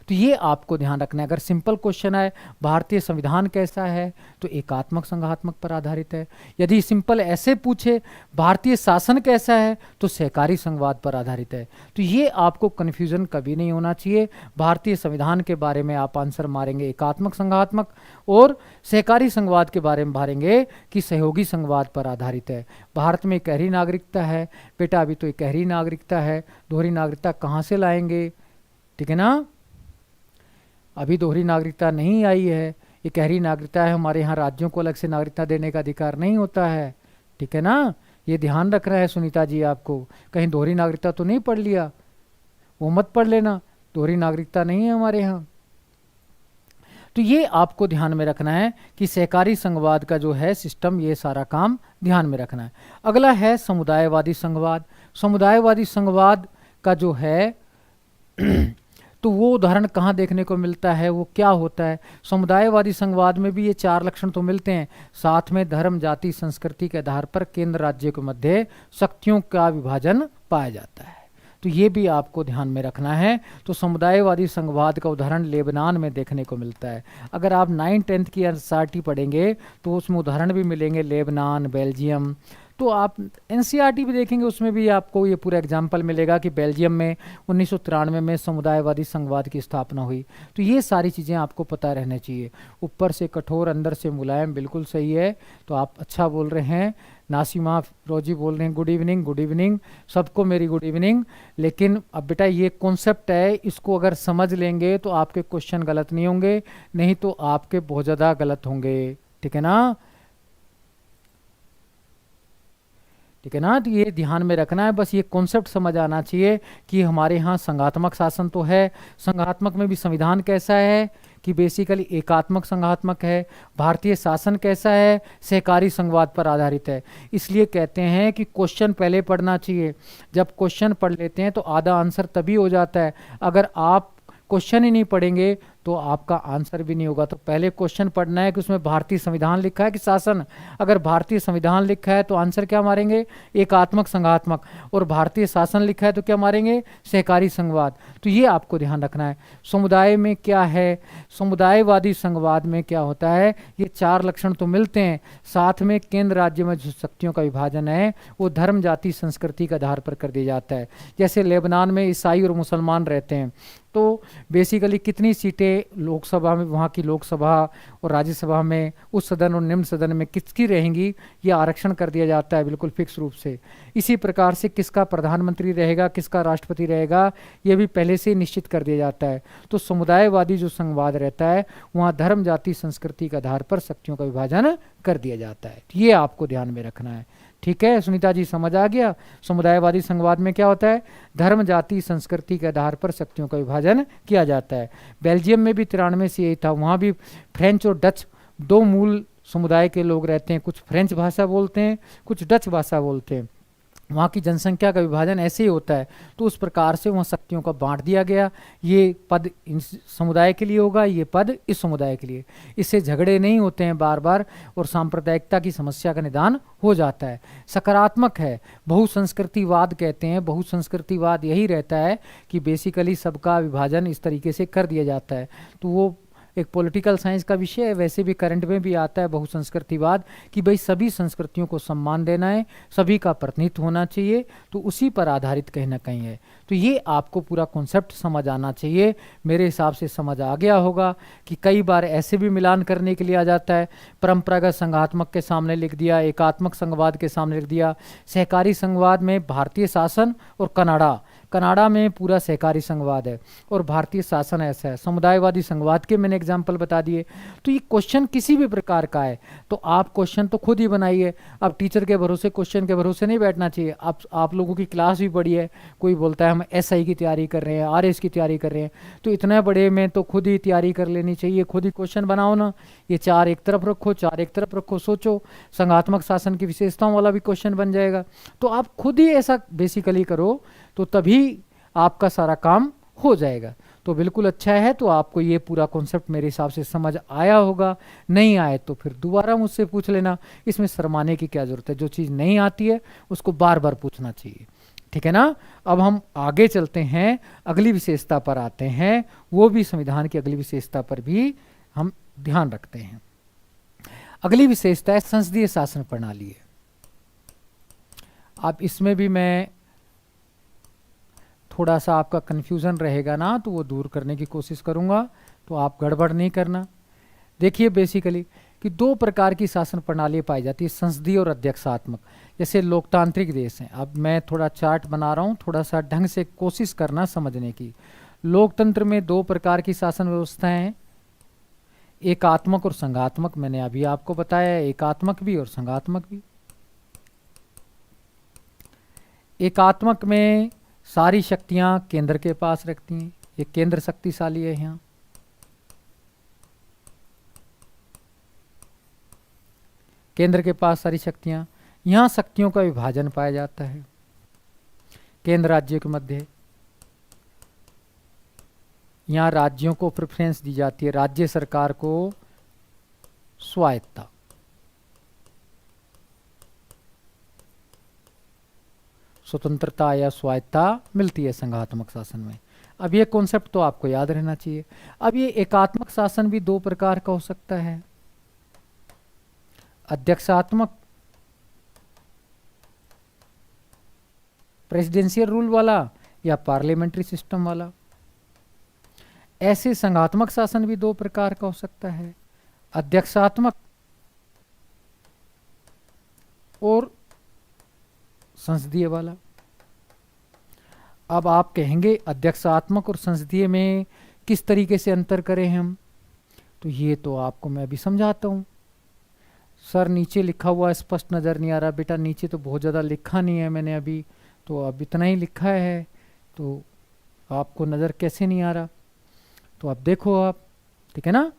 तो ये आपको ध्यान रखना है। अगर सिंपल क्वेश्चन है भारतीय संविधान कैसा है, तो एकात्मक संघात्मक पर आधारित है। यदि सिंपल ऐसे पूछे भारतीय शासन कैसा है, तो सहकारी संघवाद पर आधारित है। तो ये आपको कन्फ्यूजन कभी नहीं होना चाहिए। भारतीय संविधान के बारे में आप आंसर मारेंगे एकात्मक संघात्मक, और सहकारी संघवाद के बारे में मारेंगे कि सहयोगी संघवाद पर आधारित है। भारत में एकहरी नागरिकता है बेटा, अभी तो एकहरी नागरिकता है, दोहरी नागरिकता कहाँ से लाएंगे, ठीक है ना। अभी दोहरी नागरिकता नहीं आई है, ये गहरी नागरिकता है। हमारे यहाँ राज्यों को अलग से नागरिकता देने का अधिकार नहीं होता है, ठीक है ना। ये ध्यान रखना है सुनीता जी आपको, कहीं दोहरी नागरिकता तो नहीं पढ़ लिया, वो मत पढ़ लेना, दोहरी नागरिकता नहीं है हमारे यहाँ। तो ये आपको ध्यान में रखना है कि सहकारी संघवाद का जो है सिस्टम, ये सारा काम ध्यान में रखना है। अगला है समुदायवादी संघवाद। समुदायवादी संघवाद का जो है तो वो उदाहरण कहाँ देखने को मिलता है, वो क्या होता है। समुदायवादी संघवाद में भी ये 4 लक्षण तो मिलते हैं, साथ में धर्म, जाति, संस्कृति के आधार पर केंद्र राज्य के मध्य शक्तियों का विभाजन पाया जाता है। तो ये भी आपको ध्यान में रखना है। तो समुदायवादी संघवाद का उदाहरण लेबनान में देखने को मिलता है। अगर आप 9th-10th की एनसीईआरटी पढ़ेंगे तो उसमें उदाहरण भी मिलेंगे, लेबनान, बेल्जियम। तो आप एनसीईआरटी भी देखेंगे, उसमें भी आपको ये पूरा एग्जाम्पल मिलेगा कि बेल्जियम में 1993 में समुदायवादी संघवाद की स्थापना हुई। तो ये सारी चीज़ें आपको पता रहना चाहिए। ऊपर से कठोर, अंदर से मुलायम, बिल्कुल सही है। तो आप अच्छा बोल रहे हैं। नासिमा रोजी बोल रहे हैं गुड इवनिंग, गुड इवनिंग सबको, मेरी गुड इवनिंग। लेकिन अब बेटा ये कॉन्सेप्ट है, इसको अगर समझ लेंगे तो आपके क्वेश्चन गलत नहीं होंगे, नहीं तो आपके बहुत ज़्यादा गलत होंगे, ठीक है ना, ठीक है ना। तो ये ध्यान में रखना है, बस ये कॉन्सेप्ट समझ आना चाहिए कि हमारे यहाँ संघात्मक शासन तो है, संघात्मक में भी संविधान कैसा है कि बेसिकली एकात्मक संघात्मक है। भारतीय शासन कैसा है, सहकारी संघवाद पर आधारित है। इसलिए कहते हैं कि क्वेश्चन पहले पढ़ना चाहिए। जब क्वेश्चन पढ़ लेते हैं तो आधा आंसर तभी हो जाता है। अगर आप क्वेश्चन ही नहीं पढ़ेंगे तो आपका आंसर भी नहीं होगा। तो पहले क्वेश्चन पढ़ना है कि उसमें भारतीय संविधान लिखा है कि शासन। अगर भारतीय संविधान लिखा है तो आंसर क्या मारेंगे, एकात्मक संघात्मक, और भारतीय शासन लिखा है तो क्या मारेंगे, सहकारी संघवाद। तो ये आपको ध्यान रखना है। समुदाय में क्या है, समुदायवादी संघवाद में क्या होता है, ये 4 लक्षण तो मिलते हैं, साथ में केंद्र राज्य में जो शक्तियों का विभाजन है वो धर्म, जाति, संस्कृति के आधार पर कर दिया जाता है। जैसे लेबनान में ईसाई और मुसलमान रहते हैं, तो बेसिकली कितनी सीटें लोकसभा में, वहाँ की लोकसभा और राज्यसभा में, उस सदन और निम्न सदन में किसकी रहेंगी, ये आरक्षण कर दिया जाता है बिल्कुल फिक्स रूप से। इसी प्रकार से किसका प्रधानमंत्री रहेगा, किसका राष्ट्रपति रहेगा, ये भी पहले से निश्चित कर दिया जाता है। तो समुदायवादी जो संघवाद रहता है वहाँ धर्म, जाति, संस्कृति के आधार पर शक्तियों का विभाजन कर दिया जाता है। ये आपको ध्यान में रखना है, ठीक है सुनीता जी, समझ आ गया। समुदायवादी संघवाद में क्या होता है, धर्म, जाति, संस्कृति के आधार पर शक्तियों का विभाजन किया जाता है। बेल्जियम में भी 93 से यही था, वहाँ भी फ्रेंच और डच 2 मूल समुदाय के लोग रहते हैं, कुछ फ्रेंच भाषा बोलते हैं, कुछ डच भाषा बोलते हैं। वहाँ की जनसंख्या का विभाजन ऐसे ही होता है, तो उस प्रकार से वहाँ शक्तियों का बांट दिया गया। ये पद इस समुदाय के लिए होगा, ये पद इस समुदाय के लिए। इससे झगड़े नहीं होते हैं बार बार, और सांप्रदायिकता की समस्या का निदान हो जाता है। सकारात्मक है, बहुसंस्कृतिवाद कहते हैं। बहुसंस्कृतिवाद यही रहता है कि बेसिकली सबका विभाजन इस तरीके से कर दिया जाता है। तो वो एक पॉलिटिकल साइंस का विषय है, वैसे भी करंट में भी आता है बहुसंस्कृतिवाद, कि भाई सभी संस्कृतियों को सम्मान देना है, सभी का प्रतिनिधित्व होना चाहिए। तो उसी पर आधारित कहीं ना कहीं है। तो ये आपको पूरा कॉन्सेप्ट समझ आना चाहिए। मेरे हिसाब से समझ आ गया होगा कि कई बार ऐसे भी मिलान करने के लिए आ जाता है, परंपरागत संघात्मक के सामने लिख दिया, एकात्मक संघवाद के सामने लिख दिया। सहकारी संघवाद में भारतीय शासन और कनाडा में पूरा सहकारी संघवाद है और भारतीय शासन ऐसा है। समुदायवादी संघवाद के मैंने एग्जाम्पल बता दिए। तो ये क्वेश्चन किसी भी प्रकार का है तो आप क्वेश्चन तो खुद ही बनाइए। अब टीचर के भरोसे, क्वेश्चन के भरोसे नहीं बैठना चाहिए। आप लोगों की क्लास भी बड़ी है, कोई बोलता है हम एसआई की तैयारी कर रहे हैं, आरएस की तैयारी कर रहे हैं, तो इतना बड़े में तो खुद ही तैयारी कर लेनी चाहिए, खुद ही क्वेश्चन बनाओ ना। ये 4 एक तरफ रखो, 4 एक तरफ रखो, सोचो। संघात्मक शासन की विशेषताओं वाला भी क्वेश्चन बन जाएगा। तो आप खुद ही ऐसा बेसिकली करो तो तभी आपका सारा काम हो जाएगा। तो बिल्कुल अच्छा है। तो आपको ये पूरा कॉन्सेप्ट मेरे हिसाब से समझ आया होगा। नहीं आए तो फिर दोबारा मुझसे पूछ लेना, इसमें शर्माने की क्या जरूरत है। जो चीज़ नहीं आती है उसको बार बार पूछना चाहिए, ठीक है ना। अब हम आगे चलते हैं, अगली विशेषता पर आते हैं। वो भी संविधान की अगली विशेषता पर भी हम ध्यान रखते हैं। अगली विशेषता है संसदीय शासन प्रणाली है। अब इसमें भी मैं थोड़ा सा आपका कन्फ्यूज़न रहेगा ना, तो वो दूर करने की कोशिश करूँगा, तो आप गड़बड़ नहीं करना। देखिए बेसिकली कि 2 प्रकार की शासन प्रणाली पाई जाती है, संसदीय और अध्यक्षात्मक। जैसे लोकतांत्रिक देश हैं, अब मैं थोड़ा चार्ट बना रहा हूँ, थोड़ा सा ढंग से कोशिश करना समझने की। लोकतंत्र में 2 प्रकार की शासन व्यवस्थाएं हैं। एकात्मक और संघात्मक मैंने अभी आपको बताया, एकात्मक भी और संघात्मक भी। एकात्मक में सारी शक्तियां केंद्र के पास रखती हैं, ये केंद्र शक्तिशाली है यहाँ। केंद्र के पास सारी शक्तियां, यहाँ शक्तियों का विभाजन पाया जाता है केंद्र राज्यों के मध्य। यहाँ राज्यों को प्रेफरेंस दी जाती है, राज्य सरकार को स्वायत्तता। स्वतंत्रता या स्वायत्तता मिलती है संघात्मक शासन में। अब ये कॉन्सेप्ट तो आपको याद रहना चाहिए। अब ये एकात्मक शासन भी दो प्रकार का हो सकता है, अध्यक्षात्मक प्रेसिडेंशियल रूल वाला या पार्लियामेंट्री सिस्टम वाला। ऐसे संघात्मक शासन भी दो प्रकार का हो सकता है, अध्यक्षात्मक और संसदीय वाला। अब आप कहेंगे अध्यक्षात्मक और संसदीय में किस तरीके से अंतर करें हम, तो ये तो आपको मैं अभी समझाता हूँ। सर नीचे लिखा हुआ स्पष्ट नज़र नहीं आ रहा। बेटा नीचे तो बहुत ज़्यादा लिखा नहीं है मैंने अभी, तो अब इतना ही लिखा है, तो आपको नज़र कैसे नहीं आ रहा, तो अब देखो आप, ठीक है ना।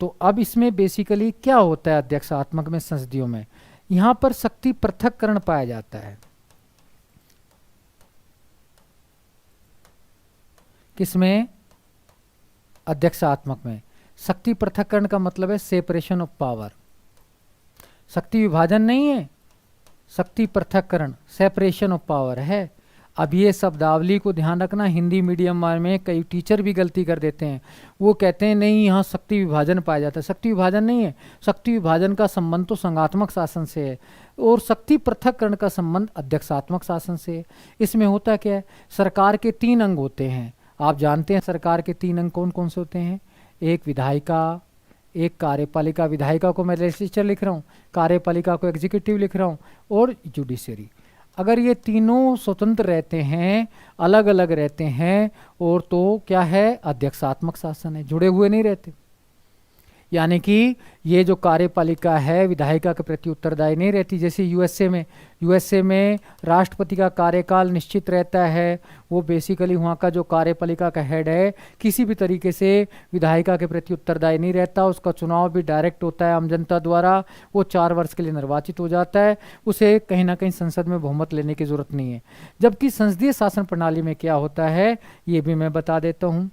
तो अब इसमें बेसिकली क्या होता है अध्यक्षात्मक में, संसदीयों में, यहाँ पर शक्ति पृथक्करण पाया जाता है। किसमें? अध्यक्षात्मक में। शक्ति पृथक्करण का मतलब है सेपरेशन ऑफ पावर। शक्ति विभाजन नहीं है, शक्ति पृथक्करण, सेपरेशन ऑफ पावर है। अब ये शब्दावली को ध्यान रखना, हिंदी मीडियम में कई टीचर भी गलती कर देते हैं। वो कहते हैं नहीं यहाँ शक्ति विभाजन पाया जाता है। शक्ति विभाजन नहीं है, शक्ति विभाजन का संबंध तो संघात्मक शासन से है और शक्ति पृथक्करण का संबंध अध्यक्षात्मक शासन से है। इसमें होता क्या है, सरकार के 3 अंग होते हैं। आप जानते हैं सरकार के 3 अंग कौन कौन से होते हैं? एक विधायिका, एक कार्यपालिका, विधायिका को मैं लेजिस्लेचर लिख रहा हूँ, कार्यपालिका को एग्जीक्यूटिव लिख रहा हूँ, और जुडिशरी। अगर ये तीनों स्वतंत्र रहते हैं, अलग अलग रहते हैं, और तो क्या है, अध्यक्षात्मक शासन है, जुड़े हुए नहीं रहते। यानी कि ये जो कार्यपालिका है विधायिका के प्रति उत्तरदायी नहीं रहती। जैसे यूएसए में राष्ट्रपति का कार्यकाल निश्चित रहता है, वो बेसिकली वहाँ का जो कार्यपालिका का हेड है किसी भी तरीके से विधायिका के प्रति उत्तरदायी नहीं रहता। उसका चुनाव भी डायरेक्ट होता है आम जनता द्वारा, वो 4 वर्ष के लिए निर्वाचित हो जाता है, उसे कहीं ना कहीं संसद में बहुमत लेने की जरूरत नहीं है। जबकि संसदीय शासन प्रणाली में क्या होता है ये भी मैं बता देता हूँ।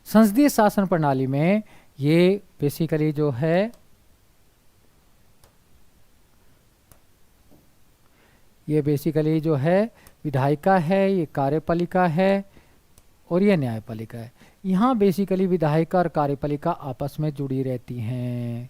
संसदीय शासन प्रणाली में ये बेसिकली जो है, ये बेसिकली जो है विधायिका है, ये कार्यपालिका है और ये न्यायपालिका है। यहाँ बेसिकली विधायिका और कार्यपालिका आपस में जुड़ी रहती हैं।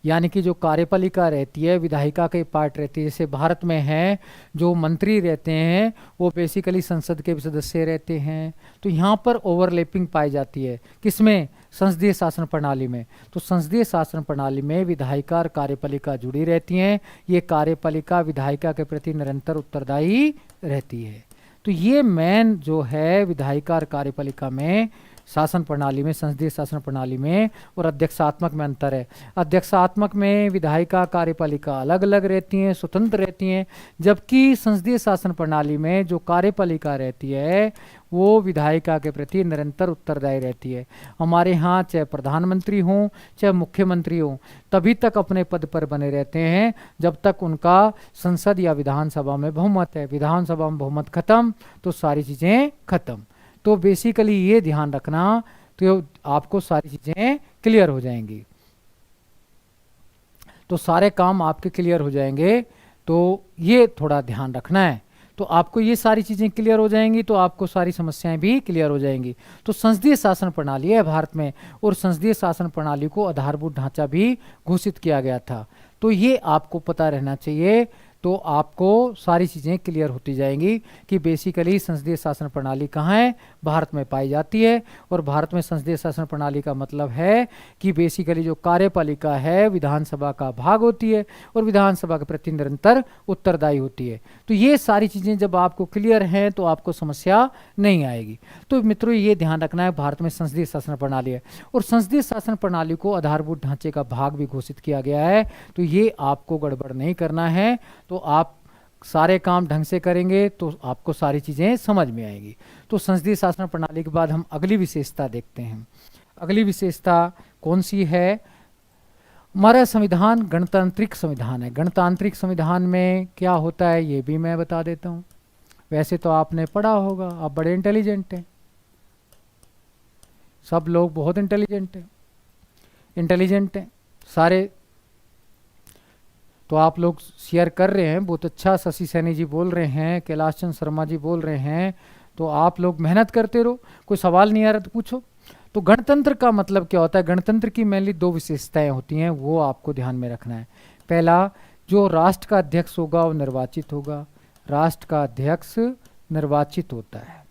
यानी कि जो कार्यपालिका रहती है विधायिका के पार्ट रहती है। जैसे भारत में है जो मंत्री रहते हैं वो बेसिकली संसद के सदस्य रहते हैं। तो यहाँ पर ओवरलैपिंग पाई जाती है, किसमें? संसदीय शासन प्रणाली में। तो संसदीय शासन प्रणाली में विधायिका और कार्यपालिका जुड़ी रहती हैं। ये कार्यपालिका विधायिका के प्रति निरंतर उत्तरदायी रहती है। तो ये मेन जो है विधायिका और कार्यपालिका में शासन प्रणाली में, संसदीय शासन प्रणाली में और अध्यक्षात्मक में अंतर है। अध्यक्षात्मक में विधायिका कार्यपालिका अलग अलग रहती हैं, स्वतंत्र रहती हैं, जबकि संसदीय शासन प्रणाली में जो कार्यपालिका रहती है वो विधायिका के प्रति निरंतर उत्तरदायी रहती है। हमारे यहाँ चाहे प्रधानमंत्री हों चाहे मुख्यमंत्री हों तभी तक अपने पद पर बने रहते हैं जब तक उनका संसद या विधानसभा में बहुमत है। विधानसभा में बहुमत खत्म तो सारी चीज़ें खत्म। तो बेसिकली ये ध्यान रखना, तो आपको सारी चीज़ें क्लियर हो जाएंगी, तो सारे काम आपके क्लियर हो जाएंगे। तो ये थोड़ा ध्यान रखना है। तो आपको ये सारी चीज़ें क्लियर हो जाएंगी तो आपको सारी समस्याएं भी क्लियर हो जाएंगी। तो संसदीय शासन प्रणाली है भारत में, और संसदीय शासन प्रणाली को आधारभूत ढांचा भी घोषित किया गया था। तो ये आपको पता रहना चाहिए। तो आपको सारी चीज़ें क्लियर होती जाएंगी कि बेसिकली संसदीय शासन प्रणाली कहाँ है, भारत में पाई जाती है। और भारत में संसदीय शासन प्रणाली का मतलब है कि बेसिकली जो कार्यपालिका है विधानसभा का भाग होती है और विधानसभा के प्रति निरंतर उत्तरदायी होती है। तो ये सारी चीज़ें जब आपको क्लियर हैं तो आपको समस्या नहीं आएगी। तो मित्रों ये ध्यान रखना है, भारत में संसदीय शासन प्रणाली है और संसदीय शासन प्रणाली को आधारभूत ढांचे का भाग भी घोषित किया गया है। तो ये आपको गड़बड़ नहीं करना है, तो आप सारे काम ढंग से करेंगे तो आपको सारी चीज़ें समझ में आएगी। तो संसदीय शासन प्रणाली के बाद हम अगली विशेषता देखते हैं। अगली विशेषता कौन सी है? हमारा संविधान गणतांत्रिक संविधान है। गणतांत्रिक संविधान में क्या होता है ये भी मैं बता देता हूँ। वैसे तो आपने पढ़ा होगा, आप बड़े इंटेलिजेंट हैं, सब लोग बहुत इंटेलिजेंट हैं सारे। तो आप लोग शेयर कर रहे हैं, बहुत अच्छा। शशि सैनी जी बोल रहे हैं, कैलाश चंद्र शर्मा जी बोल रहे हैं, तो आप लोग मेहनत करते रहो। कोई सवाल नहीं आ रहा तो पूछो। तो गणतंत्र का मतलब क्या होता है? गणतंत्र की मेनली दो विशेषताएं होती हैं, वो आपको ध्यान में रखना है। पहला, जो राष्ट्र का अध्यक्ष होगा वो निर्वाचित होगा। राष्ट्र का अध्यक्ष निर्वाचित होता है,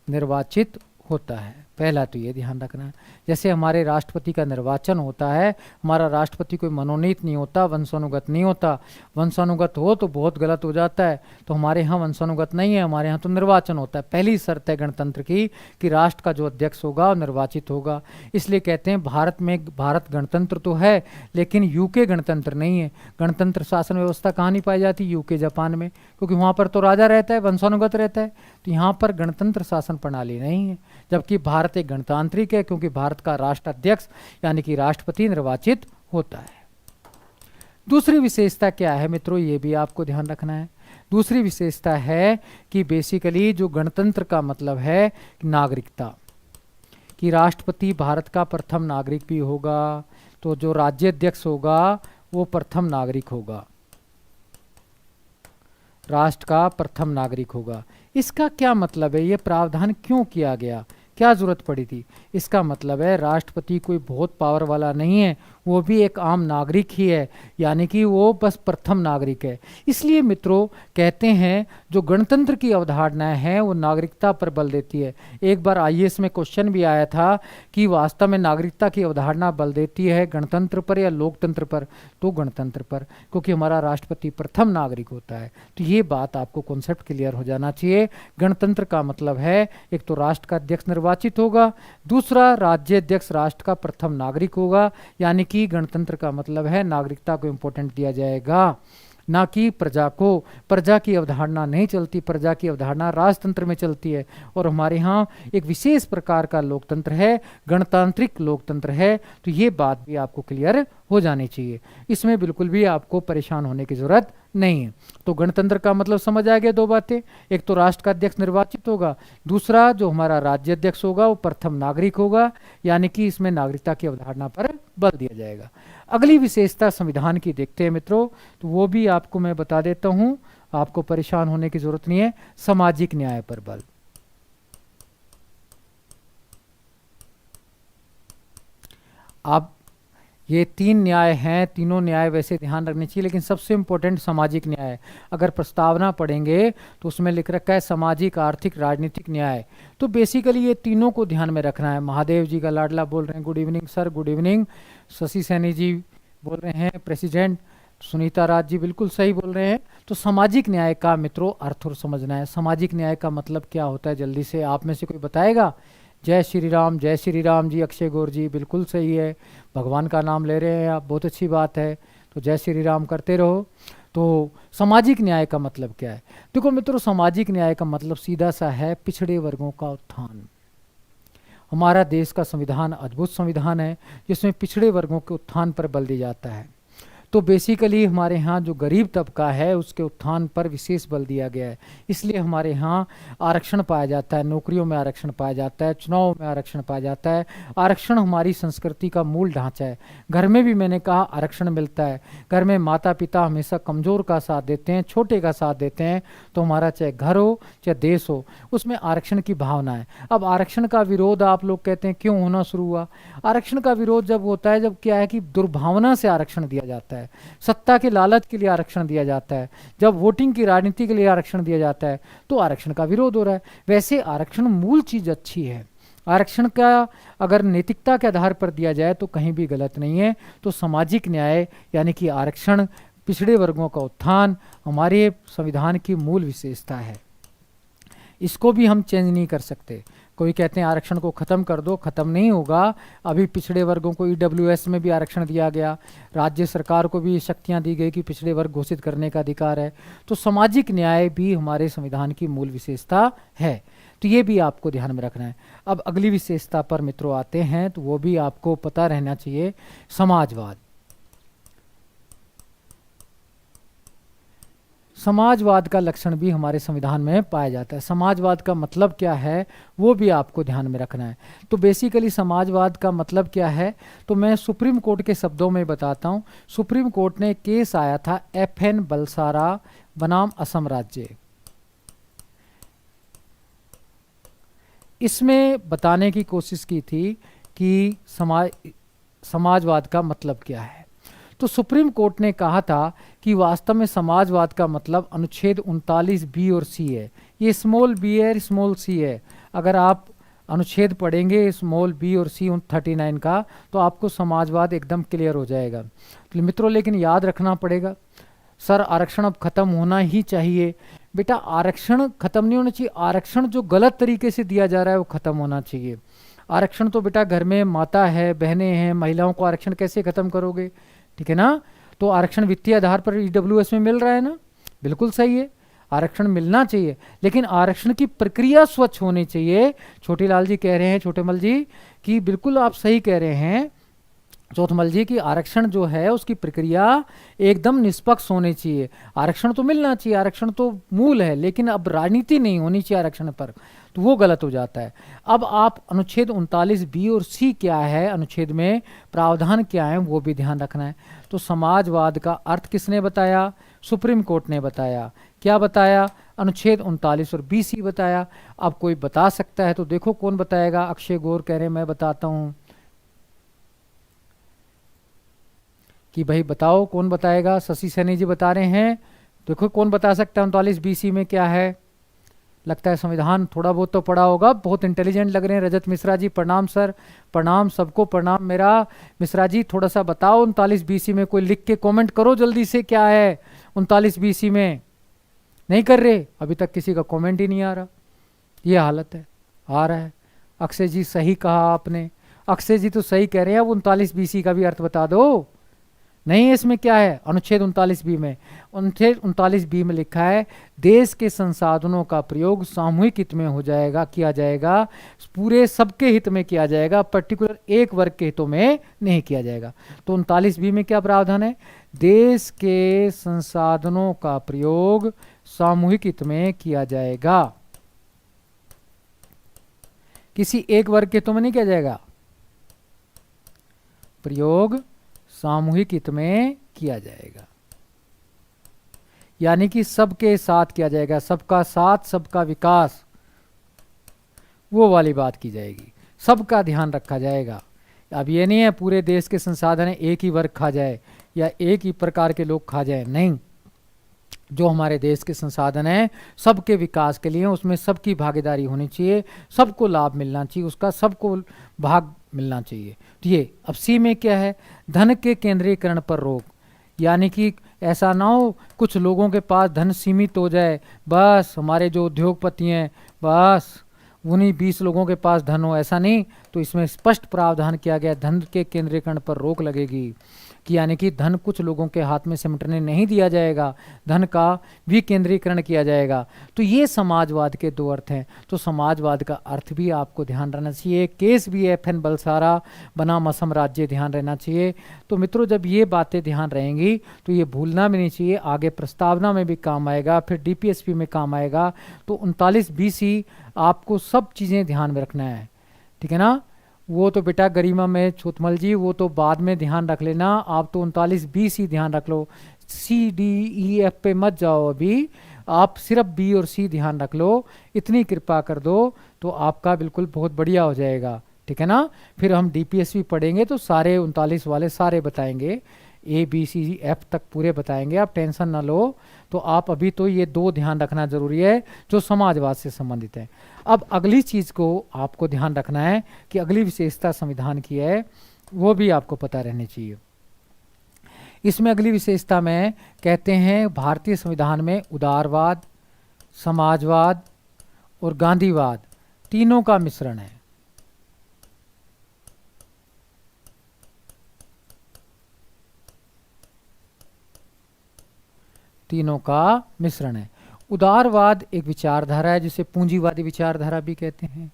निर्वाचित होता है। पहला तो ये ध्यान रखना है। जैसे हमारे राष्ट्रपति का निर्वाचन होता है, हमारा राष्ट्रपति कोई मनोनीत नहीं होता, वंशानुगत नहीं होता। वंशानुगत हो तो बहुत गलत हो जाता है, तो हमारे यहाँ वंशानुगत नहीं है, हमारे यहाँ तो निर्वाचन होता है। पहली शर्त है गणतंत्र की कि राष्ट्र का जो अध्यक्ष होगा वो निर्वाचित होगा। इसलिए कहते हैं भारत गणतंत्र तो है लेकिन यूके गणतंत्र नहीं है। गणतंत्र शासन व्यवस्था कहाँ नहीं पाई जाती? यूके, जापान में, क्योंकि वहाँ पर तो राजा रहता है, वंशानुगत रहता है। तो यहाँ पर गणतंत्र शासन प्रणाली नहीं है, जबकि भारत एक गणतांत्रिक है क्योंकि भारत का राष्ट्राध्यक्ष यानी कि राष्ट्रपति निर्वाचित होता है। दूसरी विशेषता क्या है मित्रों, ये भी आपको ध्यान रखना है। दूसरी विशेषता है कि बेसिकली जो गणतंत्र का मतलब है नागरिकता, कि राष्ट्रपति भारत का प्रथम नागरिक भी होगा, तो जो राज्याध्यक्ष होगा वो प्रथम नागरिक होगा, राष्ट्र का प्रथम नागरिक होगा। इसका क्या मतलब है? ये प्रावधान क्यों किया गया, क्या जरूरत पड़ी थी? इसका मतलब है राष्ट्रपति कोई बहुत पावर वाला नहीं है, वो भी एक आम नागरिक ही है, यानी कि वो बस प्रथम नागरिक है। इसलिए मित्रों कहते हैं जो गणतंत्र की अवधारणा है वो नागरिकता पर बल देती है। एक बार आईएएस में क्वेश्चन भी आया था कि वास्तव में नागरिकता की अवधारणा बल देती है गणतंत्र पर या लोकतंत्र पर? तो गणतंत्र पर, क्योंकि हमारा राष्ट्रपति प्रथम नागरिक होता है। तो ये बात आपको कॉन्सेप्ट क्लियर हो जाना चाहिए। गणतंत्र का मतलब है एक तो राष्ट्र का अध्यक्ष निर्वाचित होगा, दूसरा राज्याध्यक्ष राष्ट्र का प्रथम नागरिक होगा, यानी कि गणतंत्र का मतलब है नागरिकता को इंपॉर्टेंट दिया जाएगा, ना कि प्रजा को। प्रजा की अवधारणा नहीं चलती, प्रजा की अवधारणा राजतंत्र में चलती है। और हमारे यहाँ एक विशेष प्रकार का लोकतंत्र है, गणतांत्रिक लोकतंत्र है। तो ये बात भी आपको क्लियर हो जानी चाहिए, इसमें बिल्कुल भी आपको परेशान होने की जरूरत नहीं है। तो गणतंत्र का मतलब समझ आ गया दो बातें, एक तो राष्ट्र का अध्यक्ष निर्वाचित होगा, दूसरा जो हमारा राज्याध्यक्ष होगा वो प्रथम नागरिक होगा, यानी कि इसमें नागरिकता की अवधारणा पर बल दिया जाएगा। अगली विशेषता संविधान की देखते हैं मित्रों, तो वो भी आपको मैं बता देता हूं, आपको परेशान होने की जरूरत नहीं है। सामाजिक न्याय पर बल। अब ये तीन न्याय हैं, तीनों न्याय वैसे ध्यान रखने चाहिए, लेकिन सबसे इंपॉर्टेंट सामाजिक न्याय है। अगर प्रस्तावना पढ़ेंगे तो उसमें लिख रखा है सामाजिक, आर्थिक, राजनीतिक न्याय। तो बेसिकली ये तीनों को ध्यान में रखना है। महादेव जी का लाडला बोल रहे हैं, good evening sir, good evening. Shashi Saini ji बोल रहे हैं प्रेसिडेंट, सुनीता राज जी बिल्कुल सही बोल रहे हैं। तो सामाजिक न्याय का मित्रों अर्थ और समझना है। सामाजिक न्याय का मतलब क्या होता है, जल्दी से आप में से कोई बताएगा? जय श्री राम जी, अक्षय गौर जी बिल्कुल सही है, भगवान का नाम ले रहे हैं आप, बहुत अच्छी बात है। तो जय श्री राम करते रहो। तो सामाजिक न्याय का मतलब क्या है? देखो मित्रों, सामाजिक न्याय का मतलब सीधा सा है पिछड़े वर्गों का उत्थान। हमारा देश का संविधान अद्भुत संविधान है जिसमें पिछड़े वर्गों के उत्थान पर बल दिया जाता है। तो बेसिकली हमारे यहाँ जो गरीब तबका है उसके उत्थान पर विशेष बल दिया गया है, इसलिए हमारे यहाँ आरक्षण पाया जाता है, नौकरियों में आरक्षण पाया जाता है, चुनाव में आरक्षण पाया जाता है। आरक्षण हमारी संस्कृति का मूल ढांचा है। घर में भी मैंने कहा आरक्षण मिलता है। घर में माता पिता हमेशा कमज़ोर का साथ देते हैं, छोटे का साथ देते हैं, तो हमारा चाहे घर हो चाहे देश हो उसमें आरक्षण की भावना है। अब आरक्षण का विरोध आप लोग कहते हैं क्यों होना शुरू हुआ? आरक्षण का विरोध जब होता है जब क्या है कि दुर्भावना से आरक्षण दिया जाता है, सत्ता के लालच के लिए आरक्षण दिया जाता है, जब वोटिंग की राजनीति के लिए आरक्षण दिया जाता है तो आरक्षण का विरोध हो रहा है। वैसे आरक्षण मूल चीज अच्छी है। आरक्षण का अगर नैतिकता के आधार पर दिया जाए तो कहीं भी गलत नहीं है। तो सामाजिक न्याय यानी कि आरक्षण, पिछड़े वर्गों का उत्थान हमारे संविधान की मूल विशेषता है। इसको भी हम चेंज नहीं कर सकते। कोई कहते हैं आरक्षण को ख़त्म कर दो, ख़त्म नहीं होगा। अभी पिछड़े वर्गों को ईडब्ल्यूएस में भी आरक्षण दिया गया, राज्य सरकार को भी शक्तियां दी गई कि पिछड़े वर्ग घोषित करने का अधिकार है। तो सामाजिक न्याय भी हमारे संविधान की मूल विशेषता है, तो ये भी आपको ध्यान में रखना है। अब अगली विशेषता पर मित्रों आते हैं, तो वो भी आपको पता रहना चाहिए, समाजवाद। समाजवाद का लक्षण भी हमारे संविधान में पाया जाता है। समाजवाद का मतलब क्या है वो भी आपको ध्यान में रखना है। तो बेसिकली समाजवाद का मतलब क्या है, तो मैं सुप्रीम कोर्ट के शब्दों में बताता हूँ। सुप्रीम कोर्ट ने केस आया था FN बलसारा बनाम असम राज्य, इसमें बताने की कोशिश की थी कि समाजवाद का मतलब क्या है। तो सुप्रीम कोर्ट ने कहा था कि वास्तव में समाजवाद का मतलब अनुच्छेद 39B और C है। ये स्मॉल b है, स्मॉल c है। अगर आप अनुच्छेद पढ़ेंगे स्मॉल b और c 39 का तो आपको समाजवाद एकदम क्लियर हो जाएगा। तो मित्रों लेकिन याद रखना पड़ेगा, सर आरक्षण अब खत्म होना ही चाहिए। बेटा आरक्षण खत्म नहीं होना चाहिए, आरक्षण जो गलत तरीके से दिया जा रहा है वो खत्म होना चाहिए। आरक्षण तो बेटा घर में माता है, बहनें हैं, महिलाओं को आरक्षण कैसे खत्म करोगे, ठीक है ना। तो आरक्षण वित्तीय आधार पर ईडब्ल्यूएस में मिल रहा है ना, बिल्कुल सही है, आरक्षण मिलना चाहिए, लेकिन आरक्षण की प्रक्रिया स्वच्छ होनी चाहिए। छोटीलाल जी कह रहे हैं, छोटेमल जी, कि बिल्कुल आप सही कह रहे हैं चौथमल जी, की आरक्षण जो है उसकी प्रक्रिया एकदम निष्पक्ष होनी चाहिए। आरक्षण तो मिलना चाहिए, आरक्षण तो मूल है, लेकिन अब राजनीति नहीं होनी चाहिए आरक्षण पर, तो वो गलत हो जाता है। अब आप अनुच्छेद 39B और C क्या है, अनुच्छेद में प्रावधान क्या है, वो भी ध्यान रखना है। तो समाजवाद का अर्थ किसने बताया? सुप्रीम कोर्ट ने बताया। क्या बताया? अनुच्छेद 39 और BC बताया। अब कोई बता सकता है तो देखो कौन बताएगा। अक्षय गौर कह रहे हैं मैं बताता हूँ, कि भाई बताओ कौन बताएगा। शशि सैनी जी बता रहे हैं, देखो कौन बता सकता है 39BC में क्या है। लगता है संविधान थोड़ा बहुत तो पढ़ा होगा, बहुत इंटेलिजेंट लग रहे हैं। रजत मिश्रा जी प्रणाम सर, प्रणाम सबको, प्रणाम मेरा। मिश्रा जी थोड़ा सा बताओ 39BC में, कोई लिख के कमेंट करो जल्दी से, क्या है 39BC में। नहीं कर रहे, अभी तक किसी का कमेंट ही नहीं आ रहा, ये हालत है। आ रहा है, अक्षय जी सही कहा आपने, अक्षय जी तो सही कह रहे हैं। अब 39BC का भी अर्थ बता दो। नहीं, इसमें क्या है अनुच्छेद 39B में, अनुच्छेद 39B में लिखा है देश के संसाधनों का प्रयोग सामूहिक हित में हो जाएगा, किया जाएगा, पूरे सबके हित में किया जाएगा, पर्टिकुलर एक वर्ग के हितों में नहीं किया जाएगा। तो 39B में क्या प्रावधान है? देश के संसाधनों का प्रयोग सामूहिक हित में किया जाएगा, किसी एक वर्ग के हितों में नहीं किया जाएगा, प्रयोग सामूहिक हित में किया जाएगा, यानी कि सबके साथ किया जाएगा, सबका साथ सबका विकास, वो वाली बात की जाएगी, सबका ध्यान रखा जाएगा। अब ये नहीं है पूरे देश के संसाधन एक ही वर्ग खा जाए या एक ही प्रकार के लोग खा जाए, नहीं। जो हमारे देश के संसाधन हैं सबके विकास के लिए, उसमें सबकी भागीदारी होनी चाहिए, सबको लाभ मिलना चाहिए, उसका सबको भाग मिलना चाहिए। तो ये अब C में क्या है? धन के केंद्रीकरण पर रोक, यानी कि ऐसा ना हो कुछ लोगों के पास धन सीमित हो जाए, बस हमारे जो उद्योगपति हैं बस उन्हीं 20 लोगों के पास धन हो, ऐसा नहीं। तो इसमें स्पष्ट प्रावधान किया गया, धन के केंद्रीकरण पर रोक लगेगी। कि यानी कि धन कुछ लोगों के हाथ में सिमटने नहीं दिया जाएगा, धन का विकेंद्रीकरण किया जाएगा। तो ये समाजवाद के दो अर्थ हैं। तो समाजवाद का अर्थ भी आपको ध्यान रहना चाहिए। केस भी FN बलसारा बनाम असम राज्य ध्यान रहना चाहिए। तो मित्रों, जब ये बातें ध्यान रहेंगी तो ये भूलना भी नहीं चाहिए, आगे प्रस्तावना में भी काम आएगा, फिर DPSP में काम आएगा। तो 39 BC आपको सब चीज़ें ध्यान में रखना है, ठीक है ना। वो तो बेटा गरिमा में छोतमल जी, वो तो बाद में ध्यान रख लेना, आप तो 39 BC ध्यान रख लो। CDEF पे मत जाओ अभी, आप सिर्फ B और C ध्यान रख लो, इतनी कृपा कर दो तो आपका बिल्कुल बहुत बढ़िया हो जाएगा, ठीक है ना। फिर हम DPSP पढ़ेंगे तो सारे 39 वाले सारे बताएंगे, ABCF तक पूरे बताएंगे, आप टेंशन ना लो। तो आप अभी तो ये दो ध्यान रखना जरूरी है जो समाजवाद से संबंधित है। अब अगली चीज को आपको ध्यान रखना है कि अगली विशेषता संविधान की है, वो भी आपको पता रहनी चाहिए। इसमें अगली विशेषता में कहते हैं भारतीय संविधान में उदारवाद, समाजवाद और गांधीवाद तीनों का मिश्रण है। तीनों का मिश्रण है। उदारवाद एक विचारधारा है जिसे पूंजीवादी विचारधारा भी कहते हैं।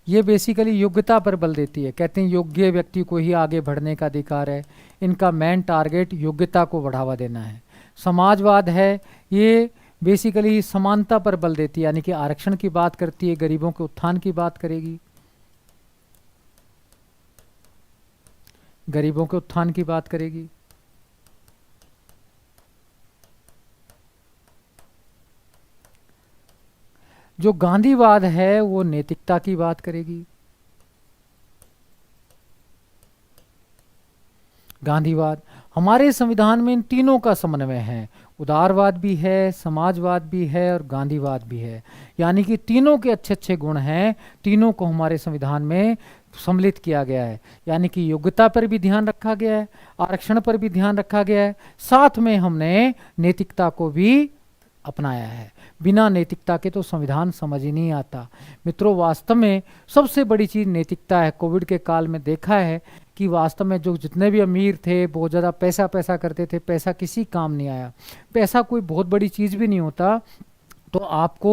ये बेसिकली योग्यता पर बल देती है, कहते हैं योग्य व्यक्ति को ही आगे बढ़ने का अधिकार है, इनका मेन टारगेट योग्यता को बढ़ावा देना है। समाजवाद है, ये बेसिकली समानता पर बल देती है, यानी कि आरक्षण की बात करती है, गरीबों के उत्थान की बात करेगी, गरीबों के उत्थान की बात करेगी। जो गांधीवाद है वो नैतिकता की बात करेगी। गांधीवाद, हमारे संविधान में इन तीनों का समन्वय है, उदारवाद भी है, समाजवाद भी है और गांधीवाद भी है, यानी कि तीनों के अच्छे अच्छे गुण हैं, तीनों को हमारे संविधान में सम्मिलित किया गया है। यानी कि योग्यता पर भी ध्यान रखा गया है, आरक्षण पर भी ध्यान रखा गया है, साथ में हमने नैतिकता को भी अपनाया है। बिना नैतिकता के तो संविधान समझ ही नहीं आता। मित्रों, वास्तव में सबसे बड़ी चीज नैतिकता है। कोविड के काल में देखा है कि वास्तव में जो जितने भी अमीर थे, बहुत ज़्यादा पैसा पैसा करते थे, पैसा किसी काम नहीं आया। पैसा कोई बहुत बड़ी चीज़ भी नहीं होता। तो आपको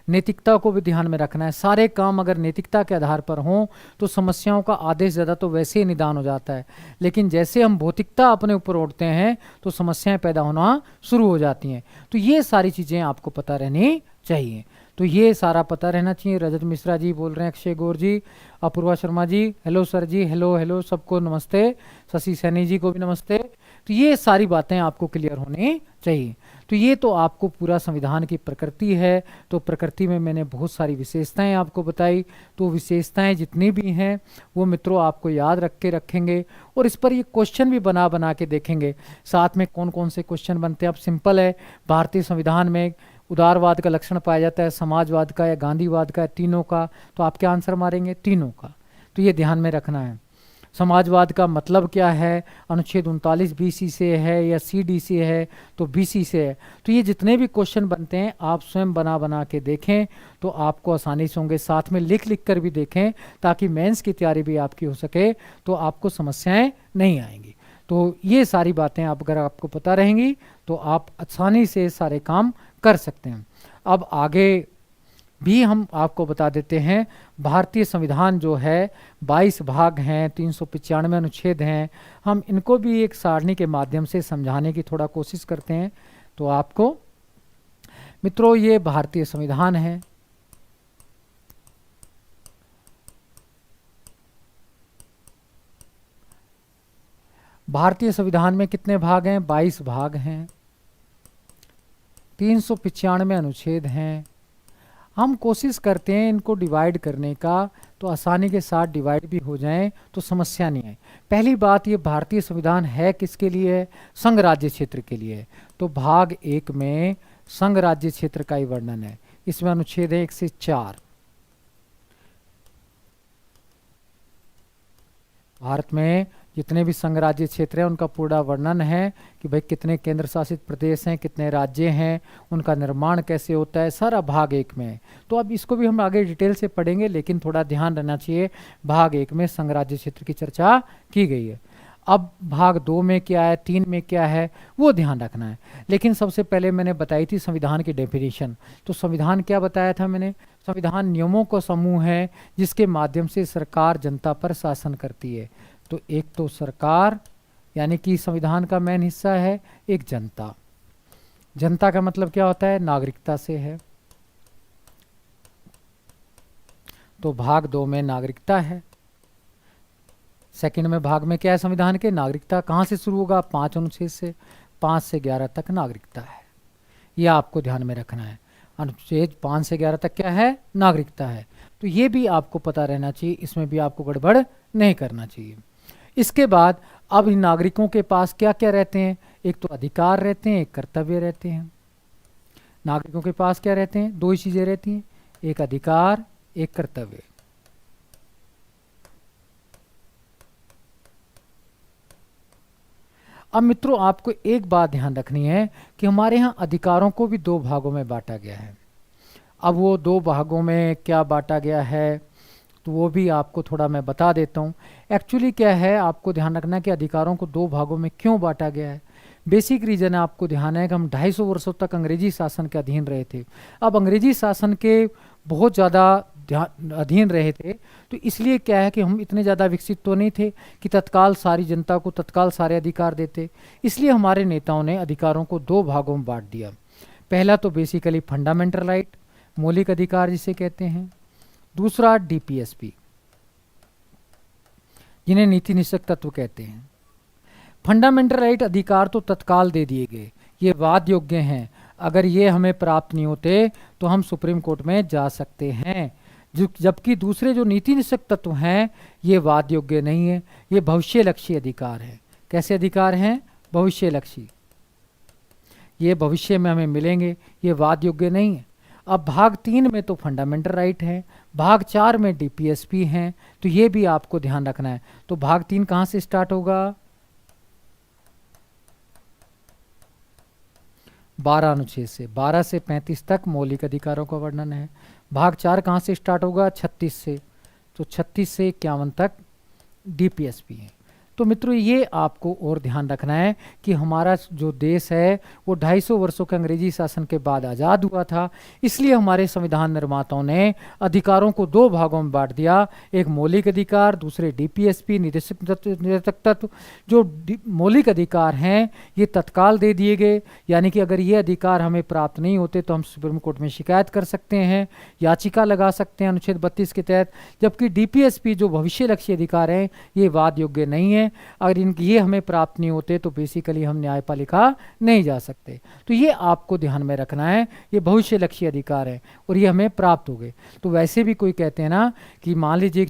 नैतिकता को भी ध्यान में रखना है। सारे काम अगर नैतिकता के आधार पर हों तो समस्याओं का आधे से ज़्यादा तो वैसे ही निदान हो जाता है, लेकिन जैसे हम भौतिकता अपने ऊपर ओढ़ते हैं तो समस्याएं पैदा होना शुरू हो जाती हैं। तो ये सारी चीज़ें आपको पता रहनी चाहिए। तो ये सारा पता रहना चाहिए। रजत मिश्रा जी बोल रहे हैं, अक्षय गौर जी, अपूर्वा शर्मा जी, हेलो सर जी, हेलो हेलो, सबको नमस्ते, शशि सैनी जी को भी नमस्ते। तो ये सारी बातें आपको क्लियर होनी चाहिए। तो ये तो आपको पूरा संविधान की प्रकृति है। तो प्रकृति में मैंने बहुत सारी विशेषताएं आपको बताई। तो विशेषताएं जितनी भी हैं वो मित्रों आपको याद रख के रखेंगे और इस पर ये क्वेश्चन भी बना बना के देखेंगे। साथ में कौन कौन से क्वेश्चन बनते हैं, अब सिंपल है, भारतीय संविधान में उदारवाद का लक्षण पाया जाता है, समाजवाद का या गांधीवाद का, तीनों का, तो आप क्या आंसर मारेंगे? तीनों का। तो ये ध्यान में रखना है। समाजवाद का मतलब क्या है, अनुच्छेद 39 BC से है या CD से है तो BC से है। तो ये जितने भी क्वेश्चन बनते हैं आप स्वयं बना बना के देखें तो आपको आसानी से होंगे। साथ में लिख लिख कर भी देखें ताकि मेंस की तैयारी भी आपकी हो सके, तो आपको समस्याएं नहीं आएंगी। तो ये सारी बातें आप अगर आपको पता रहेंगी तो आप आसानी से सारे काम कर सकते हैं। अब आगे भी हम आपको बता देते हैं, भारतीय संविधान जो है 22 भाग हैं, 395 अनुच्छेद हैं। हम इनको भी एक सारणी के माध्यम से समझाने की थोड़ा कोशिश करते हैं। तो आपको मित्रों ये भारतीय संविधान है। भारतीय संविधान में कितने भाग हैं? 22 भाग हैं, 395 अनुच्छेद हैं। हम कोशिश करते हैं इनको डिवाइड करने का, तो आसानी के साथ डिवाइड भी हो जाएं तो समस्या नहीं है। पहली बात, ये भारतीय संविधान है किसके लिए है? संघ राज्य क्षेत्र के लिए है। तो भाग 1 में संघ राज्य क्षेत्र का ही वर्णन है। इसमें अनुच्छेद है 1 से 4। भारत में जितने भी संघ राज्य क्षेत्र हैं उनका पूरा वर्णन है कि भाई कितने केंद्र शासित प्रदेश हैं, कितने राज्य हैं, उनका निर्माण कैसे होता है, सारा भाग 1 में है। तो अब इसको भी हम आगे डिटेल से पढ़ेंगे, लेकिन थोड़ा ध्यान रहना चाहिए, भाग 1 में संघ राज्य क्षेत्र की चर्चा की गई है। अब भाग 2 में क्या है, 3 में क्या है, वो ध्यान रखना है। लेकिन सबसे पहले मैंने बताई थी संविधान की डेफिनेशन। तो संविधान क्या बताया था मैंने? संविधान नियमों का समूह है जिसके माध्यम से सरकार जनता पर शासन करती है। तो एक तो सरकार यानी कि संविधान का मेन हिस्सा है, एक जनता। जनता का मतलब क्या होता है? नागरिकता से है। तो भाग 2 में नागरिकता है। सेकंड में भाग में क्या है संविधान के? नागरिकता। कहाँ से शुरू होगा? 5 अनुच्छेद से। 5 से 11 तक नागरिकता है, यह आपको ध्यान में रखना है। अनुच्छेद 5 से 11 तक क्या है? नागरिकता है। तो ये भी आपको पता रहना चाहिए, इसमें भी आपको गड़बड़ नहीं करना चाहिए। इसके बाद अब इन नागरिकों के पास क्या क्या रहते हैं? एक तो अधिकार रहते हैं, एक कर्तव्य रहते हैं। नागरिकों के पास क्या रहते हैं? दो ही चीजें रहती हैं, एक अधिकार, एक कर्तव्य। अब मित्रों आपको एक बात ध्यान रखनी है कि हमारे यहाँ अधिकारों को भी 2 भागों में बांटा गया है। अब वो 2 भागों में क्या बांटा गया है तो वो भी आपको थोड़ा मैं बता देता हूँ। एक्चुअली क्या है, आपको ध्यान रखना है कि अधिकारों को 2 भागों में क्यों बांटा गया है। बेसिक रीजन है, आपको ध्यान है कि हम 250 वर्षों तक अंग्रेजी शासन के अधीन रहे थे। अब अंग्रेजी शासन के बहुत ज़्यादा अधीन रहे थे, तो इसलिए क्या है कि हम इतने ज़्यादा विकसित तो नहीं थे कि तत्काल सारी जनता को तत्काल सारे अधिकार देते। इसलिए हमारे नेताओं ने अधिकारों को 2 भागों में बांट दिया। पहला तो बेसिकली फंडामेंटल राइट, मौलिक अधिकार जिसे कहते हैं। दूसरा डीपीएसपी, जिन्हें नीति निषेधक तत्व कहते हैं। फंडामेंटल राइट अधिकार तो तत्काल दे दिए गए, ये वाद योग्य हैं। अगर ये हमें प्राप्त नहीं होते तो हम सुप्रीम कोर्ट में जा सकते हैं। जबकि दूसरे जो नीति निषेधक तत्व हैं ये वाद योग्य नहीं है, ये भविष्य लक्ष्य अधिकार है। कैसे अधिकार हैं? भविष्य लक्ष्य, ये भविष्य में हमें मिलेंगे, ये वाद योग्य नहीं है। अब भाग 3 में तो फंडामेंटल राइट है, भाग 4 में डीपीएसपी हैं, तो ये भी आपको ध्यान रखना है। तो भाग 3 कहाँ से स्टार्ट होगा? 12 अनुच्छेद से। 12 से 35 तक मौलिक अधिकारों का वर्णन है। भाग 4 कहाँ से स्टार्ट होगा? 36 से। तो 36 से 51 तक डीपीएसपी है। तो मित्रों ये आपको और ध्यान रखना है कि हमारा जो देश है वो 250 वर्षों के अंग्रेजी शासन के बाद आज़ाद हुआ था। इसलिए हमारे संविधान निर्माताओं ने अधिकारों को 2 भागों में बांट दिया, एक मौलिक अधिकार, दूसरे डीपीएसपी निषेधक तत्व। जो मौलिक अधिकार हैं ये तत्काल दे दिए गए, यानी कि अगर ये अधिकार हमें प्राप्त नहीं होते तो हम सुप्रीम कोर्ट में शिकायत कर सकते हैं, याचिका लगा सकते हैं अनुच्छेद 32 के तहत। जबकि डीपीएसपी जो भविष्य लक्ष्य अधिकार हैं ये वाद योग्य नहीं है, अगर इनकी ये हमें प्राप्त नहीं होते तो बेसिकली हम न्यायपालिका नहीं जा सकते। तो ये आपको ध्यान में रखना है, ये भविष्य लक्ष्य अधिकार है और ये हमें प्राप्त हो गए। तो वैसे भी कोई कहते हैं ना कि मान लीजिए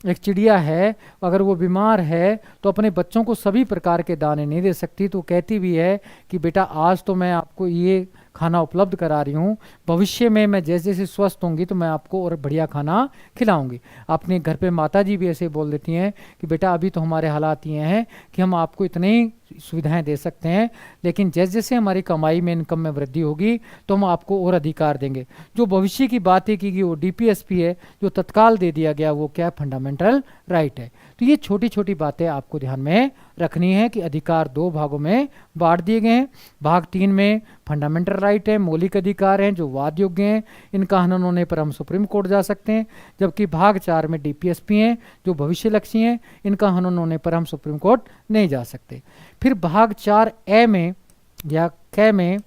एक चिड़िया है, अगर वो बीमार है तो अपने बच्चों को सभी प्रकार के दाने नहीं दे सकती, तो कहती भी है कि बेटा आज तो मैं आपको ये खाना उपलब्ध करा रही हूँ, भविष्य में मैं जैसे जैसे स्वस्थ होंगी तो मैं आपको और बढ़िया खाना खिलाऊंगी। अपने घर पे माता जी भी ऐसे बोल देती हैं कि बेटा अभी तो हमारे हालात ये हैं कि हम आपको इतने ही सुविधाएं दे सकते हैं, लेकिन जैसे जैसे हमारी कमाई में इनकम में वृद्धि होगी तो हम आपको और अधिकार देंगे। जो भविष्य की बातें की गई वो डीपीएसपी है, जो तत्काल दे दिया गया वो क्या? फंडामेंटल राइट है। तो ये छोटी छोटी बातें आपको ध्यान में रखनी है कि अधिकार 2 भागों में बांट दिए गए हैं। भाग 3 में फंडामेंटल राइट है, मौलिक अधिकार हैं जो वाद योग्य हैं, इनका हनन होने पर हम सुप्रीम कोर्ट जा सकते हैं। जबकि भाग 4 में डीपीएसपी हैं जो भविष्य लक्ष्य हैं, इनका हनन होने पर हम सुप्रीम कोर्ट नहीं जा सकते। फिर भाग 4A में या क में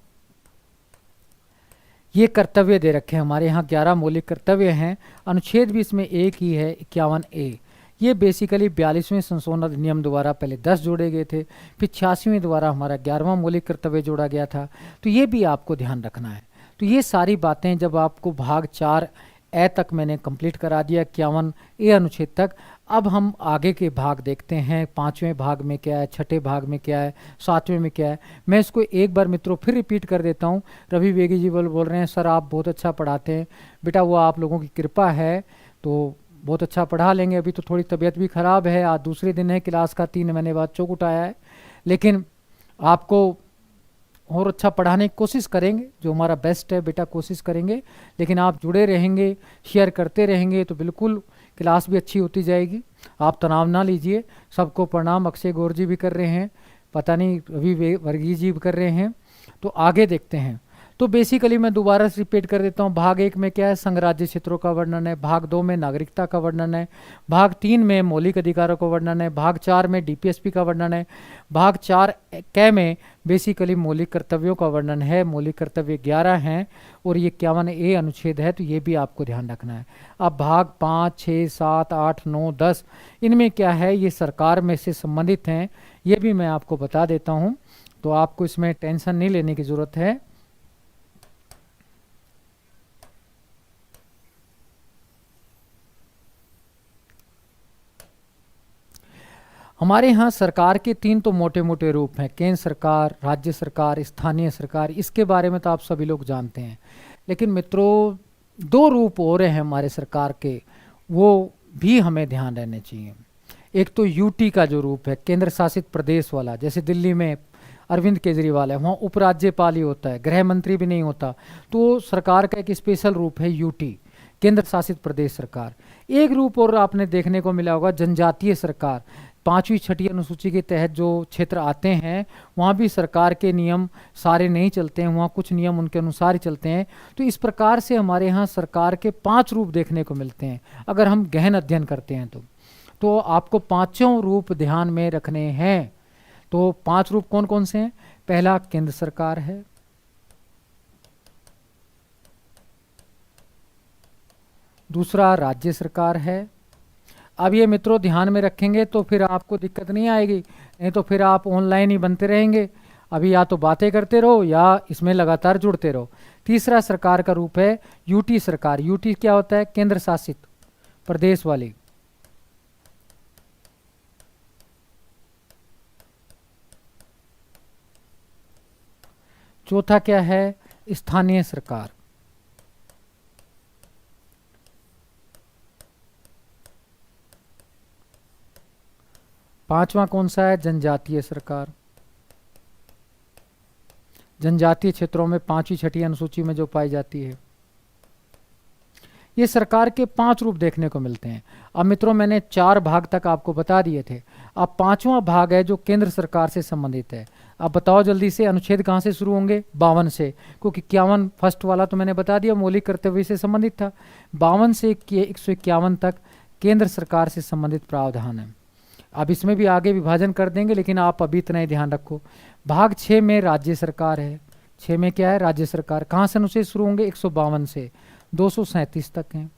ये कर्तव्य दे रखे हैं। हमारे यहाँ 11 मौलिक कर्तव्य हैं, अनुच्छेद भी इसमें एक ही है, 51A। ये बेसिकली 42वें संशोधन अधिनियम द्वारा पहले 10 जोड़े गए थे, फिर 86वें द्वारा हमारा 11वां मौलिक कर्तव्य जोड़ा गया था। तो ये भी आपको ध्यान रखना है। तो ये सारी बातें जब आपको भाग 4A तक मैंने कंप्लीट करा दिया, 51A अनुच्छेद तक। अब हम आगे के भाग देखते हैं, 5वें भाग में क्या है, 6ठे भाग में क्या है, 7वें में क्या है। मैं इसको एक बार मित्रों फिर रिपीट कर देता हूँ। रवि वेगी जी बोल रहे हैं सर आप बहुत अच्छा पढ़ाते हैं। बेटा वो आप लोगों की कृपा है, तो बहुत अच्छा पढ़ा लेंगे। अभी तो थोड़ी तबीयत भी ख़राब है, आज दूसरे दिन है क्लास का, 3 महीने बाद चौक उठाया है, लेकिन आपको और अच्छा पढ़ाने की कोशिश करेंगे, जो हमारा बेस्ट है बेटा कोशिश करेंगे। लेकिन आप जुड़े रहेंगे, शेयर करते रहेंगे तो बिल्कुल क्लास भी अच्छी होती जाएगी। आप तनाव ना लीजिए। सबको प्रणाम। अक्षय गौर जी भी कर रहे हैं, पता नहीं रवि वर्गीस जी भी कर रहे हैं। तो आगे देखते हैं। तो बेसिकली मैं दोबारा से रिपीट कर देता हूँ। भाग 1 में क्या है, संघ राज्य क्षेत्रों का वर्णन है। भाग 2 में नागरिकता का वर्णन है। भाग 3 में मौलिक अधिकारों का वर्णन है। भाग 4 में डीपीएसपी का वर्णन है। भाग 4 क में बेसिकली मौलिक कर्तव्यों का वर्णन है। मौलिक कर्तव्य 11 हैं और ये 51A अनुच्छेद है, तो ये भी आपको ध्यान रखना है। अब भाग 5, 6, 7, 8, 9, 10 इनमें क्या है, ये सरकार में से संबंधित हैं, ये भी मैं आपको बता देता हूँ। तो आपको इसमें टेंशन नहीं लेने की ज़रूरत है। हमारे यहाँ सरकार के 3 तो मोटे मोटे रूप हैं, केंद्र सरकार, राज्य सरकार, स्थानीय सरकार। इसके बारे में तो आप सभी लोग जानते हैं। लेकिन मित्रों 2 रूप और हैं हमारे सरकार के, वो भी हमें ध्यान रहने चाहिए। एक तो यूटी का जो रूप है, केंद्र शासित प्रदेश वाला, जैसे दिल्ली में अरविंद केजरीवाल है, वहाँ उपराज्यपाल ही होता है, गृह मंत्री भी नहीं होता। तो सरकार का एक स्पेशल रूप है यूटी, केंद्र शासित प्रदेश सरकार। एक रूप और आपने देखने को मिला होगा, जनजातीय सरकार। 5वीं 6ठी अनुसूची के तहत जो क्षेत्र आते हैं वहाँ भी सरकार के नियम सारे नहीं चलते हैं, वहाँ कुछ नियम उनके अनुसार ही चलते हैं। तो इस प्रकार से हमारे यहाँ सरकार के 5 रूप देखने को मिलते हैं अगर हम गहन अध्ययन करते हैं तो आपको 5 रूप ध्यान में रखने हैं। तो 5 रूप कौन कौन से हैं? पहला केंद्र सरकार है, दूसरा राज्य सरकार है। अब ये मित्रों ध्यान में रखेंगे तो फिर आपको दिक्कत नहीं आएगी, नहीं तो फिर आप ऑनलाइन ही बनते रहेंगे। अभी या तो बातें करते रहो या इसमें लगातार जुड़ते रहो। तीसरा सरकार का रूप है यूटी सरकार। यूटी क्या होता है? केंद्र शासित प्रदेश वाली। चौथा क्या है? स्थानीय सरकार। पांचवा कौन सा है? जनजातीय सरकार। जनजातीय क्षेत्रों में 5वीं 6ठी अनुसूची में जो पाई जाती है। ये सरकार के 5 रूप देखने को मिलते हैं। अब मित्रों मैंने 4 भाग तक आपको बता दिए थे। अब 5वां भाग है जो केंद्र सरकार से संबंधित है। अब बताओ जल्दी से, अनुच्छेद कहाँ से शुरू होंगे? 52 से, क्योंकि 51 फर्स्ट वाला तो मैंने बता दिया मौलिक कर्तव्य से संबंधित था। 52 से 151 तक केंद्र सरकार से संबंधित प्रावधान है। अब इसमें भी आगे विभाजन कर देंगे, लेकिन आप अभी इतना ही ध्यान रखो। भाग 6 में राज्य सरकार है। 6 में क्या है? राज्य सरकार। कहाँ से अनुच्छेद शुरू होंगे? 152 से 237 तक हैं।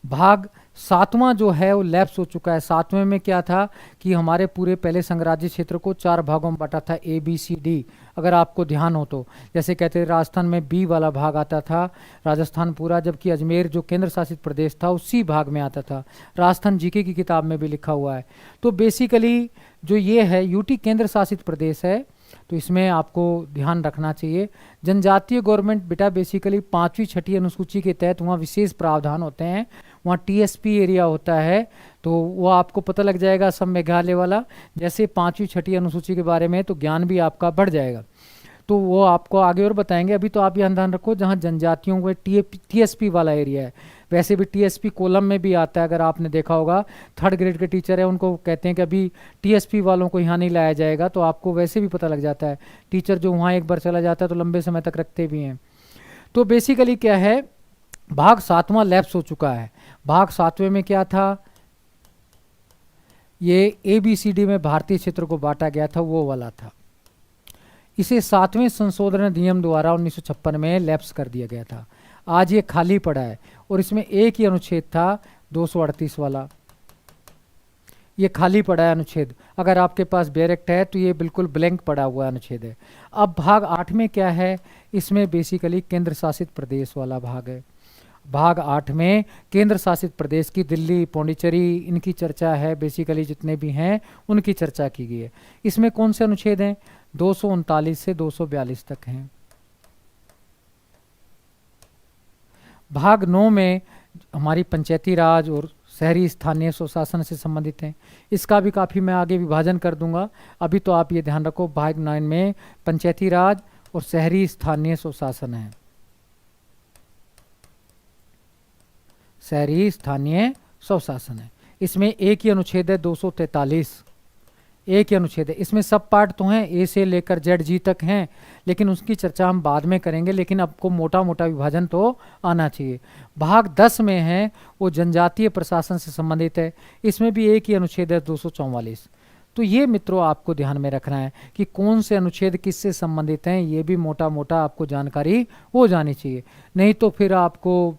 भाग 7वां जो है वो लैप्स हो चुका है। 7वें में क्या था कि हमारे पूरे पहले संघराज्य क्षेत्र को 4 भागों में बांटा था, ABCD, अगर आपको ध्यान हो तो। जैसे कहते हैं राजस्थान में बी वाला भाग आता था, राजस्थान पूरा, जबकि अजमेर जो केंद्र शासित प्रदेश था उसी भाग में आता था। राजस्थान जीके की किताब में भी लिखा हुआ है। तो बेसिकली जो ये है यूटी केंद्र शासित प्रदेश है, तो इसमें आपको ध्यान रखना चाहिए। जनजातीय गवर्नमेंट बेटा बेसिकली 5वीं 6ठी अनुसूची के तहत वहाँ विशेष प्रावधान होते हैं, वहाँ टीएसपी एरिया होता है। तो वो आपको पता लग जाएगा, असम मेघालय वाला। जैसे 5वीं 6ठी अनुसूची के बारे में तो ज्ञान भी आपका बढ़ जाएगा, तो वो आपको आगे और बताएंगे। अभी तो आप यहाँ ध्यान रखो जहाँ जनजातियों को टीएसपी वाला एरिया है। वैसे भी टीएसपी कॉलम में भी आता है, अगर आपने देखा होगा। 3rd ग्रेड के टीचर है उनको कहते हैं कि अभी टीएसपी वालों को यहाँ नहीं लाया जाएगा, तो आपको वैसे भी पता लग जाता है। टीचर जो वहाँ एक बार चला जाता है तो लंबे समय तक रखते भी हैं। तो बेसिकली क्या है, भाग 7वां लैप्स हो चुका है। भाग 7वें में क्या था? ये ABCD में भारतीय क्षेत्र को बांटा गया था, वो वाला था। इसे 7वें संशोधन अधिनियम द्वारा 1956 में लैप्स कर दिया गया था। आज ये खाली पड़ा है और इसमें एक ही अनुच्छेद था, 238 वाला। ये खाली पड़ा है अनुच्छेद। अगर आपके पास बैरेक्ट है तो ये बिल्कुल ब्लैंक पड़ा हुआ अनुच्छेद है। अब भाग 8 में क्या है? इसमें बेसिकली केंद्र शासित प्रदेश वाला भाग है। भाग 8 में केंद्र शासित प्रदेश की दिल्ली, पौंडीचेरी, इनकी चर्चा है। बेसिकली जितने भी हैं उनकी चर्चा की गई है। इसमें कौन से अनुच्छेद हैं? 239 से 242 तक हैं। भाग 9 में हमारी पंचायती राज और शहरी स्थानीय स्वशासन से संबंधित हैं। इसका भी काफ़ी मैं आगे विभाजन कर दूंगा। अभी तो आप ये ध्यान रखो, भाग 9 में पंचायती राज और शहरी स्थानीय स्वशासन है। शहरी स्थानीय स्वशासन है। इसमें एक ही अनुच्छेद है 243, एक ही अनुच्छेद है। इसमें सब पार्ट तो हैं, ए से लेकर जेड जी तक हैं, लेकिन उसकी चर्चा हम बाद में करेंगे। लेकिन आपको मोटा मोटा विभाजन तो आना चाहिए। भाग 10 में है वो जनजातीय प्रशासन से संबंधित है। इसमें भी एक ही अनुच्छेद है 244। तो ये मित्रों आपको ध्यान में रखना है कि कौन से अनुच्छेद किससे संबंधित हैं, ये भी मोटा मोटा आपको जानकारी हो जानी चाहिए। नहीं तो फिर आपको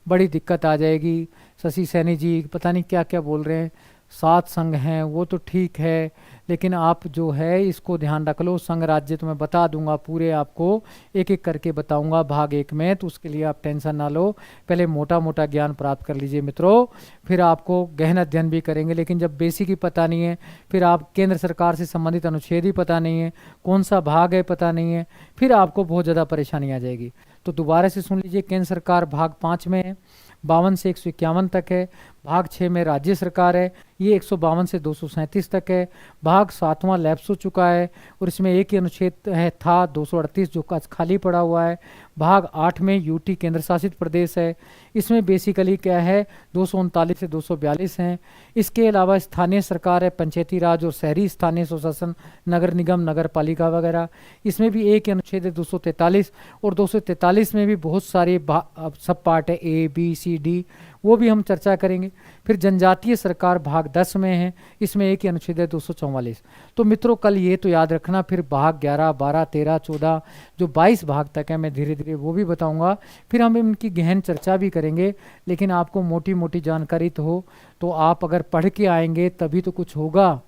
बड़ी दिक्कत आ जाएगी। शशि सैनी जी पता नहीं क्या क्या बोल रहे हैं, 7 संघ हैं, वो तो ठीक है, लेकिन आप जो है इसको ध्यान रख लो। संघ राज्य तो मैं बता दूंगा, पूरे आपको एक एक करके बताऊंगा भाग 1 में, तो उसके लिए आप टेंशन ना लो। पहले मोटा मोटा ज्ञान प्राप्त कर लीजिए मित्रों, फिर आपको गहन अध्ययन भी करेंगे। लेकिन जब बेसिक ही पता नहीं है, फिर आप केंद्र सरकार से संबंधित अनुच्छेद ही पता नहीं है, कौन सा भाग है पता नहीं है, फिर आपको बहुत ज़्यादा परेशानी आ जाएगी। तो दोबारा से सुन लीजिए, केंद्र सरकार भाग 5 में है, 52 से 151 तक है। भाग 6 में राज्य सरकार है, ये 152 से 237 तक है। भाग 7वां लैप्स हो चुका है और इसमें एक ही अनुच्छेद है था 238 जो आज खाली पड़ा हुआ है। भाग 8 में यूटी केंद्र शासित प्रदेश है, इसमें बेसिकली क्या है 239 से 242 हैं। इसके अलावा स्थानीय सरकार है, पंचायती राज और शहरी स्थानीय स्वशासन, नगर निगम, नगर पालिका वगैरह, इसमें भी एक ही अनुच्छेद है 243। और 243 में भी बहुत सारे सब पार्ट है, ए बी सी डी, वो भी हम चर्चा करेंगे। फिर जनजातीय सरकार भाग 10 में है, इसमें एक ही अनुच्छेद है 244। तो मित्रों कल ये तो याद रखना, फिर भाग 11, 12, 13, 14 जो 22 भाग तक है मैं धीरे धीरे वो भी बताऊंगा। फिर हम इनकी गहन चर्चा भी करेंगे। लेकिन आपको मोटी मोटी जानकारी तो हो, तो आप अगर पढ़ के आएंगे तभी तो कुछ होगा।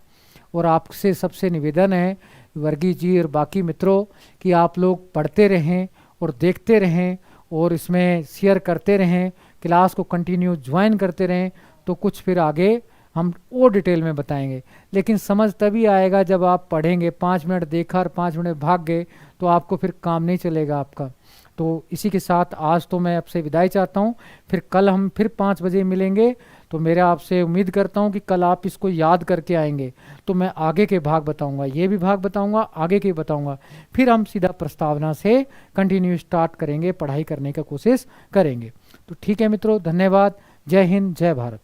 और आपसे सबसे निवेदन है वर्गीय जी और बाकी मित्रों कि आप लोग पढ़ते रहें और देखते रहें और इसमें शेयर करते रहें, क्लास को कंटिन्यू ज्वाइन करते रहें, तो कुछ फिर आगे हम और डिटेल में बताएंगे। लेकिन समझ तभी आएगा जब आप पढ़ेंगे। 5 मिनट देखा और 5 मिनट भाग गए तो आपको फिर काम नहीं चलेगा आपका। तो इसी के साथ आज तो मैं आपसे विदाई चाहता हूँ। फिर कल हम फिर 5 बजे मिलेंगे। तो मेरा आपसे उम्मीद करता हूँ कि कल आप इसको याद करके आएंगे। तो मैं आगे के भाग बताऊँगा, ये भी भाग बताऊँगा, आगे के बताऊँगा। फिर हम सीधा प्रस्तावना से कंटिन्यू स्टार्ट करेंगे, पढ़ाई करने का कोशिश करेंगे। तो ठीक है मित्रों, धन्यवाद। जय हिंद, जय भारत।